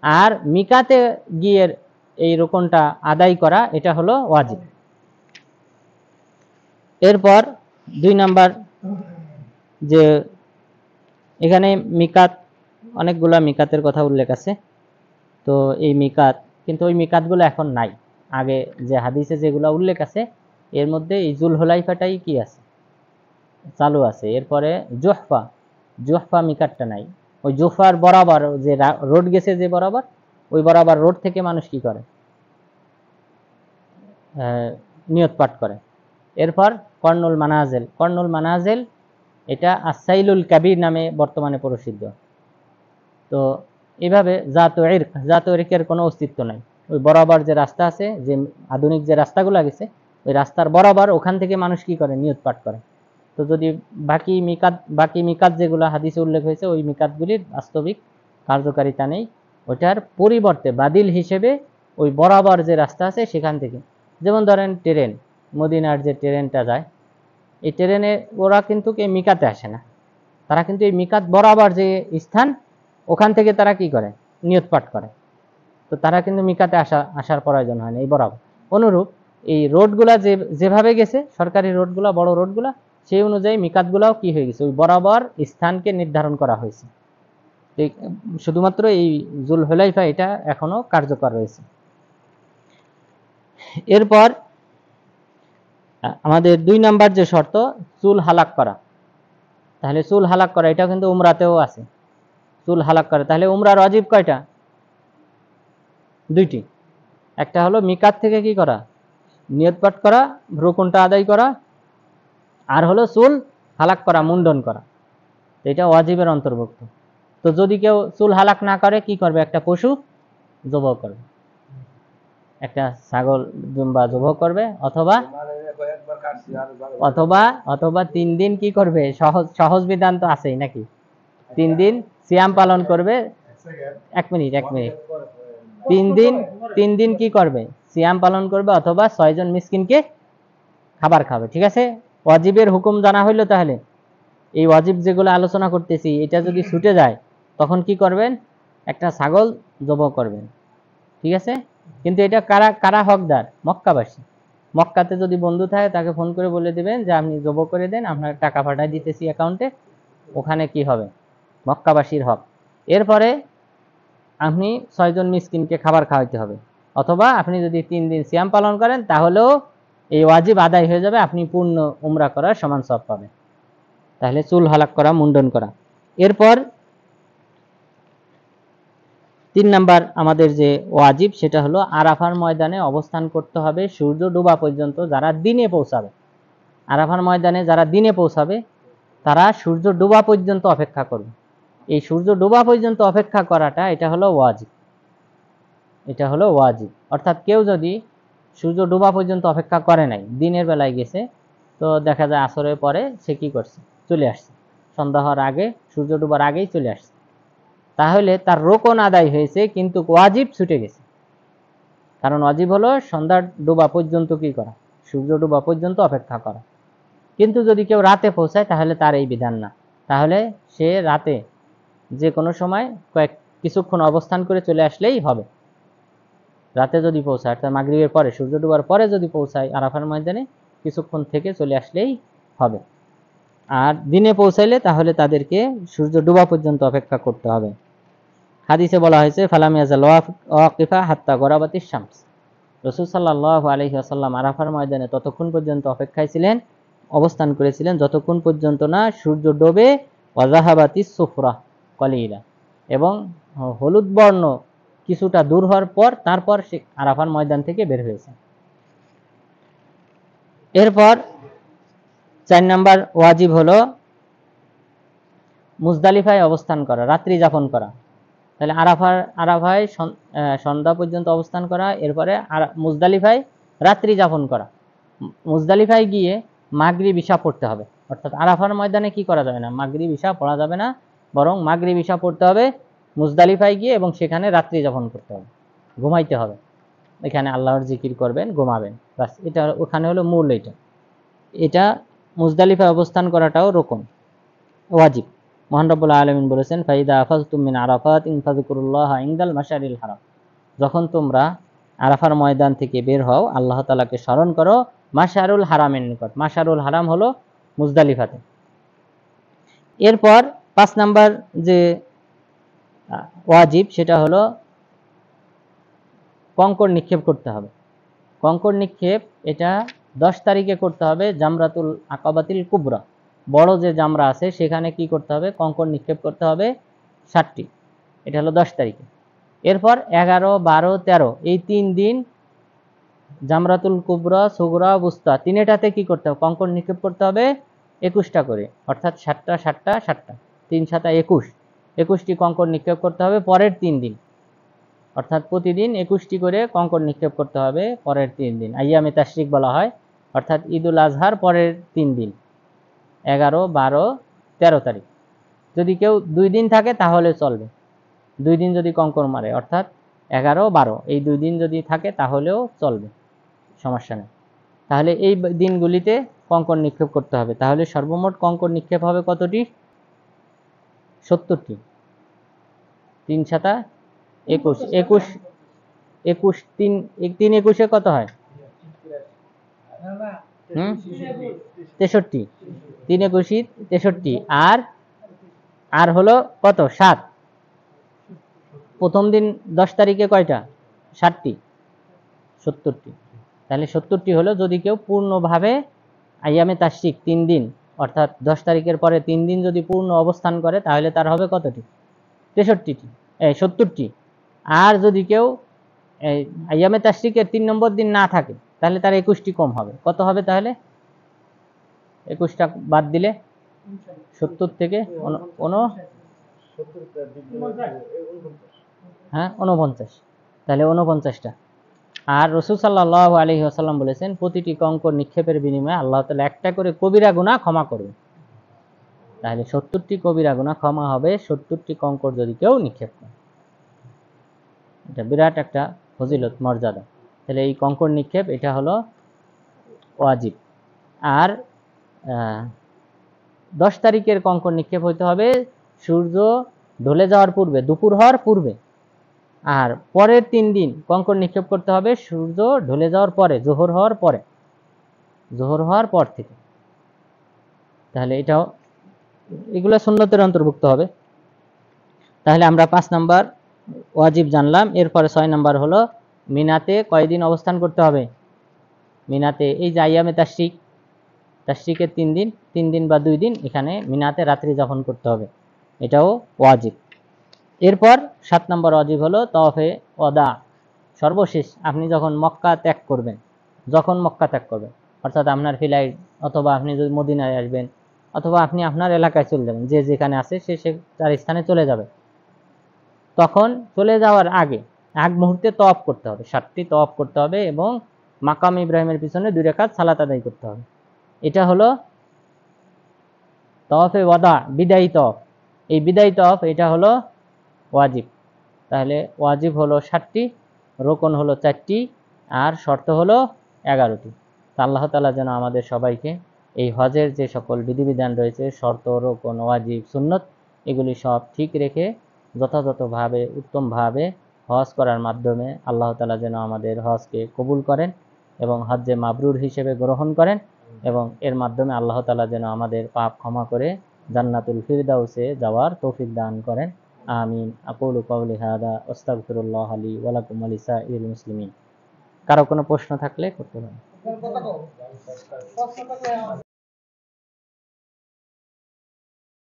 আর মিকাতে গিয়ে এই রোকনটা আদায় করা, এটা হলো ওয়াজিব। এরপর 2 নাম্বার, যে এখানে মিকাত, অনেকগুলা মিকাতের কথা উল্লেখ আছে। তো এই মিকাত, কিন্তু ওই মিকাতগুলো এখন নাই। আগে যে হাদিসে যেগুলো উল্লেখ আছে এর মধ্যে এই জুলহুলাইফাটাই কি আছে, চালু আছে। এরপরে জুহফা মিকাতটা নাই। ওই জুহফার বরাবর যে রোড গেছে, যে বরাবর, ওই বরাবর রোড থেকে মানুষ কি করে? নিয়ত পাঠ করে। এরপর কর্নুল মানাজেল, এটা আসাইলুল কাবির নামে বর্তমানে প্রসিদ্ধ। তো এইভাবে জাত ইরকের কোনো অস্তিত্ব নাই। ওই বরাবর যে রাস্তা আছে, যে আধুনিক যে রাস্তাগুলো গেছে, ওই রাস্তার বরাবর ওখান থেকে মানুষ কি করে? নিয়ত পাঠ করে। তো যদি বাকি মিকাত যেগুলো হাদিসে উল্লেখ হয়েছে, ওই মিকাতগুলির বাস্তবিক কার্যকারিতা নেই। ওটার পরিবর্তে বাদিল হিসেবে ওই বরাবর যে রাস্তা আছে সেখান থেকে, যেমন ধরেন ট্রেন, মদিনার যে ট্রেনটা যায়, এই ট্রেনে ওরা কিন্তু এই মিকাতে আসে না, তারা কিন্তু এই মিকাত বরাবর যে স্থান, ওখান থেকে তারা কি করে? নিয়ত পাঠ করে। তো তারা কিন্তু মিকাতে আসার প্রয়োজন হয় না, এই বরাবর। অনুরূপ এই রোডগুলা যেভাবে গেছে, সরকারি রোডগুলা, বড় রোডগুলা, সেই অনুযায়ী মিকাতগুলাও কি হয়ে গেছে? ওই বরাবর স্থানকে নির্ধারণ করা হয়েছে। শুধুমাত্র এই জুলহুলাইফা এটা এখনো কার্যকর রয়েছে। এরপর আমাদের 2 নাম্বার যে শর্ত, চুল হালাক করা। তাহলে চুল হালাক করা, এটা কিন্তু উমরাতেও আছে, চুল হালাক করা। তাহলে উমরার ওয়াজিব কয়টা? 2টি। একটা হলো মিকাত থেকে কি করা? নিয়ত পাঠ করা, রুকুনটা আদায় করা। আর হলো চুল হালাক করা, মুন্ডন করা। এটা ওয়াজিবের অন্তর্ভুক্ত। তো যদি কেউ চুল হালাক না করে, কি করবে? একটা পশু জবাই করবে, একটা ছাগল জুম্বা জবাই করবে, অথবা 3 দিন কি করবে? সহজ বিধান তো আছেই নাকি? 3 দিন সিয়াম পালন করবে। 1 মিনিট 3 দিন কি করবে? সিয়াম পালন করবে, অথবা 6 জন মিসকিনকে খাবার খাবে। ঠিক আছে? ওয়াজিবের হুকুম জানা হইলো। তাহলে এই ওয়াজিব যেগুলো আলোচনা করতেছি, এটা যদি ছুটে যায়, তখন কি করবেন? একটা ছাগল জবাই করবেন। ঠিক আছে? কিন্তু এটা কারা হকদার? মক্কাবাসী। মক্কাতে যদি বন্ধু থাকে, তাকে ফোন করে বলে দিবেন যে আপনি জবাই করে দেন, আপনার টাকা পাঠিয়ে দিতেছি অ্যাকাউন্টে। ওখানে কি হবে? মক্কাবাসীর হক। এরপরে আপনি 6 জন মিসকিনকে খাবার খাওয়াইতে হবে। অথবা আপনি যদি 3 দিন সিয়াম পালন করেন, তাহলেও এই ওয়াজিব আদায় হয়ে যাবে, আপনি পূর্ণ উমরা করার সমান সওয়াব পাবেন। তাহলে চুল হালাক করা, মুন্ডন করা। এরপর 3 নাম্বার আমাদের যে ওয়াজিব, সেটা হলো আরাফার ময়দানে অবস্থান করতে হবে সূর্য ডোবা পর্যন্ত। যারা দিনে পৌঁছাবে, আরাফার ময়দানে যারা দিনে পৌঁছাবে, তারা সূর্য ডোবা পর্যন্ত অপেক্ষা করবে। এই সূর্য ডোবা পর্যন্ত অপেক্ষা করাটা, এটা হলো ওয়াজিব। অর্থাৎ কেউ যদি সূর্য ডোবা পর্যন্ত অপেক্ষা করে নাই, দিনের বেলায় গেছে, তো দেখা যায় আসরের পরে সে কি করছে? চলে আসছে, সন্ধ্যা হওয়ার আগে, সূর্য ডোবার আগেই চলে আসছে, তাহলে তার রোকন আদায় হয়েছে, কিন্তু ওয়াজিব ছুটে গেছে। কারণ ওয়াজিব হলো সন্ধ্যা ডোবা পর্যন্ত কি করা? সূর্য ডোবা পর্যন্ত অপেক্ষা করা। কিন্তু যদি কেউ রাতে পৌঁছায়, তাহলে তার এই বিধান না। তাহলে সে রাতে যে কোনো সময় কিছুক্ষণ অবস্থান করে চলে আসলেই হবে। রাতে যদি পৌঁছায় অর্থাৎ মাগরিবের পরে, সূর্য ডোবার পরে যদি পৌঁছায় আরাফার ময়দানে, কিছুক্ষণ থেকে চলে আসলেই হবে। আর দিনে পৌঁছাইলে তাহলে তাদেরকে সূর্য ডোবা পর্যন্ত অপেক্ষা করতে হবে। হাদিসে বলা হয়েছে ফালাম ইয়াজাল ওয়াকিফা হাত্তা গরাবাতিশ শামস, রাসূল সাল্লাল্লাহু আলাইহি ওয়াসাল্লাম আরাফার ময়দানে ততক্ষণ পর্যন্ত অপেক্ষায় ছিলেন, অবস্থান করেছিলেন যতক্ষণ পর্যন্ত না সূর্য ডোবে, ওয়াজাহাবাতিস সুফরা কলিলা, এবং হলুদ বর্ণ কিছুটা দূর হওয়ার পর তারপর সে আরাফার ময়দান থেকে বের হয়েছে। এরপর 4 নম্বর ওয়াজিব হলো মুজদালিফায় অবস্থান করা, রাত্রি যাপন করা। তাহলে আরাফায় সন্ধ্যা পর্যন্ত অবস্থান করা, এরপরে মুজদালিফায় রাত্রি যাপন করা। মুজদালিফায় গিয়ে মাগরিব ইশা পড়তে হবে, অর্থাৎ আরাফার ময়দানে কি করা যাবে না, মাগরিব ইশা পড়া যাবে না, বরং মাগরিব ইশা পড়তে হবে মুজদালিফায় গিয়ে, এবং সেখানে রাত্রি যাপন করতে হবে, ঘুমাইতে হবে। এখানে আল্লাহর জিকির করবেন, ঘুমাবেন, বাস। এটা ওখানে হলো মূল। এটা মুজদালিফায় অবস্থান করাটাও রকম ওয়াজিব। মহান রব্বুল আলামিন বলেছেন ফাইদা আফাজতুম মিন আরাফাত ফাযকুরুল্লাহ ইনদাল মাশারিল হারাম, যখন তোমরা আরাফার ময়দান থেকে বের হও আল্লাহ তাআলাকে স্মরণ করো মাশারুল হারামের নিকট। মাশারুল হারাম হলো মুজদালিফাতে। এরপর 5 নাম্বার যে ওয়াজিব সেটা হলো কঙ্কর নিক্ষেপ করতে হবে। কঙ্কর নিক্ষেপ এটা 10 তারিখে করতে হবে, জামরাতুল আকাবাতিল কুবরা, বড় যে জামরা আছে সেখানে কি করতে হবে, কঙ্কর নিক্ষেপ করতে হবে 7টি। এটা হলো 10 তারিখে। এরপর 11, 12, 13 এই 3 দিন জামরাতুল কুবরা, সুগরা, বুস্তা তিনটাতে কি করতে হবে, কঙ্কর নিক্ষেপ করতে হবে 21টা করে, অর্থাৎ 7টা 7টা 7টা, 3 7 21, 21টি কঙ্কর নিক্ষেপ করতে হবে পরের 3 দিন, অর্থাৎ প্রতিদিন 21টি করে কঙ্কর নিক্ষেপ করতে হবে পরের 3 দিন। আইয়ামে তাশরিক বলা হয়, অর্থাৎ ঈদুল আজহার পরের 3 দিন, 11, 12, 13 তারিখ। যদি কেউ 2 দিন থাকে তাহলে চলবে, 2 দিন যদি কঙ্কর মারে, অর্থাৎ 11, 12 এই 2 দিন যদি থাকে তাহলেও চলবে, সমস্যা নেই। তাহলে এই দিনগুলিতে কঙ্কর নিক্ষেপ করতে হবে। তাহলে সর্বমোট কঙ্কর নিক্ষেপ হবে কতটি, 70টি। 3 7 21, 21 21 3 21 কত হয়, 63, 3 21 63, আর হলো কত 7। প্রথম দিন 10 তারিখে কয়টা, 7টি, 70টি। তাহলে 70টি হলো, যদি কেউ পূর্ণভাবে আইয়ামে তাশরিক 3 দিন, অর্থাৎ 10 তারিখের পরে 3 দিন যদি পূর্ণ অবস্থান করে তাহলে তার হবে কতটি, 63টি, 70টি। আর যদি কেউ আইয়ামে তাশরিকের 3 নম্বর দিন না থাকে তাহলে তার 21টি কম হবে। কত হবে তাহলে, 21টা বাদ দিলে 70 থেকে 49, তাহলে 49টা। আর রাসূল সাল্লাল্লাহু আলাইহি ওয়াসাল্লাম বলেছেন প্রতিটি কঙ্কর নিক্ষেপের বিনিময়ে আল্লাহ তাআলা একটা করে কবিরা গুনাহ ক্ষমা করবেন। তাহলে 70টি কবিরা গুনাহ ক্ষমা হবে 70টি কঙ্কর যদি কেউ নিক্ষেপ করে। এটা বিরাট একটা ফজিলত, মর্যাদা। তাহলে এই কঙ্কর নিক্ষেপ এটা হলো ওয়াজিব। আর 10 তারিখের কঙ্কর নিক্ষেপ হইতে হবে সূর্য ঢলে যাওয়ার পূর্বে, দুপুর হওয়ার পূর্বে। আর পরের 3 দিন কঙ্কর নিক্ষেপ করতে হবে সূর্য ঢলে যাওয়ার পরে, জোহর হওয়ার পরে, জোহর হওয়ার পর থেকে। তাহলে এগুলো সুন্নতের অন্তর্ভুক্ত হবে। তাহলে আমরা 5 নাম্বার ওয়াজিব জানলাম। এরপরে 6 নাম্বার হলো মিনাতে কয়দিন অবস্থান করতে হবে। মিনাতে এই যে আইয়ামে তাশরিকের 3 দিন বা 2 দিন এখানে মিনাতে রাত্রি যাপন করতে হবে, এটাও ওয়াজিব। এরপর 7 নম্বর ওয়াজিব হলো তাওয়াফে ওয়াদা, সর্বশেষ আপনি যখন মক্কা ত্যাগ করবেন, অর্থাৎ আপনার ফ্লাইট, অথবা আপনি যদি মদিনায় আসবেন, অথবা আপনি আপনার এলাকায় চলে যাবেন, যে যেখানে আছে সে তার স্থানে চলে যাবে, তখন চলে যাওয়ার আগ মুহূর্তে তওয়াফ করতে হবে, 7টি তওয়াফ করতে হবে, এবং মাকাম ইব্রাহিমের পিছনে 2 রাকাত সালাত আদায় করতে হবে। এটা হলো তাওয়াফে ওয়াদা, বিদায়ী তওয়াফ। এই বিদায়ী তওয়াফ এটা হলো ওয়াজিব। তাহলে ওয়াজিব হলো 7টি, রোকন হলো 4টি, আর শর্ত হলো 11টি। আল্লাহ তাআলা যেন আমাদের সবাইকে এই হজের যে সকল বিধিবিধান রয়েছে, শর্ত, রোকন, ওয়াজিব, সুন্নত, এগুলি সব ঠিক রেখে যথাযথভাবে উত্তমভাবে হজ করার মাধ্যমে আল্লাহ তাআলা যেন আমাদের হজকে কবুল করেন এবং হজ্জে মাবরুর হিসেবে গ্রহণ করেন, এবং এর মাধ্যমে আল্লাহ তাআলা যেন আমাদের পাপ ক্ষমা করে জান্নাতুল ফিরদাউসে যাওয়ার তৌফিক দান করেন। আমিন। আকুলু কাউলি হাদা আস্তাগফিরুল্লাহ লি ওয়া লাকুম ওয়া লিসাইরিল মুসলিমিন। কারো কোনো প্রশ্ন থাকলে করতে পারেন।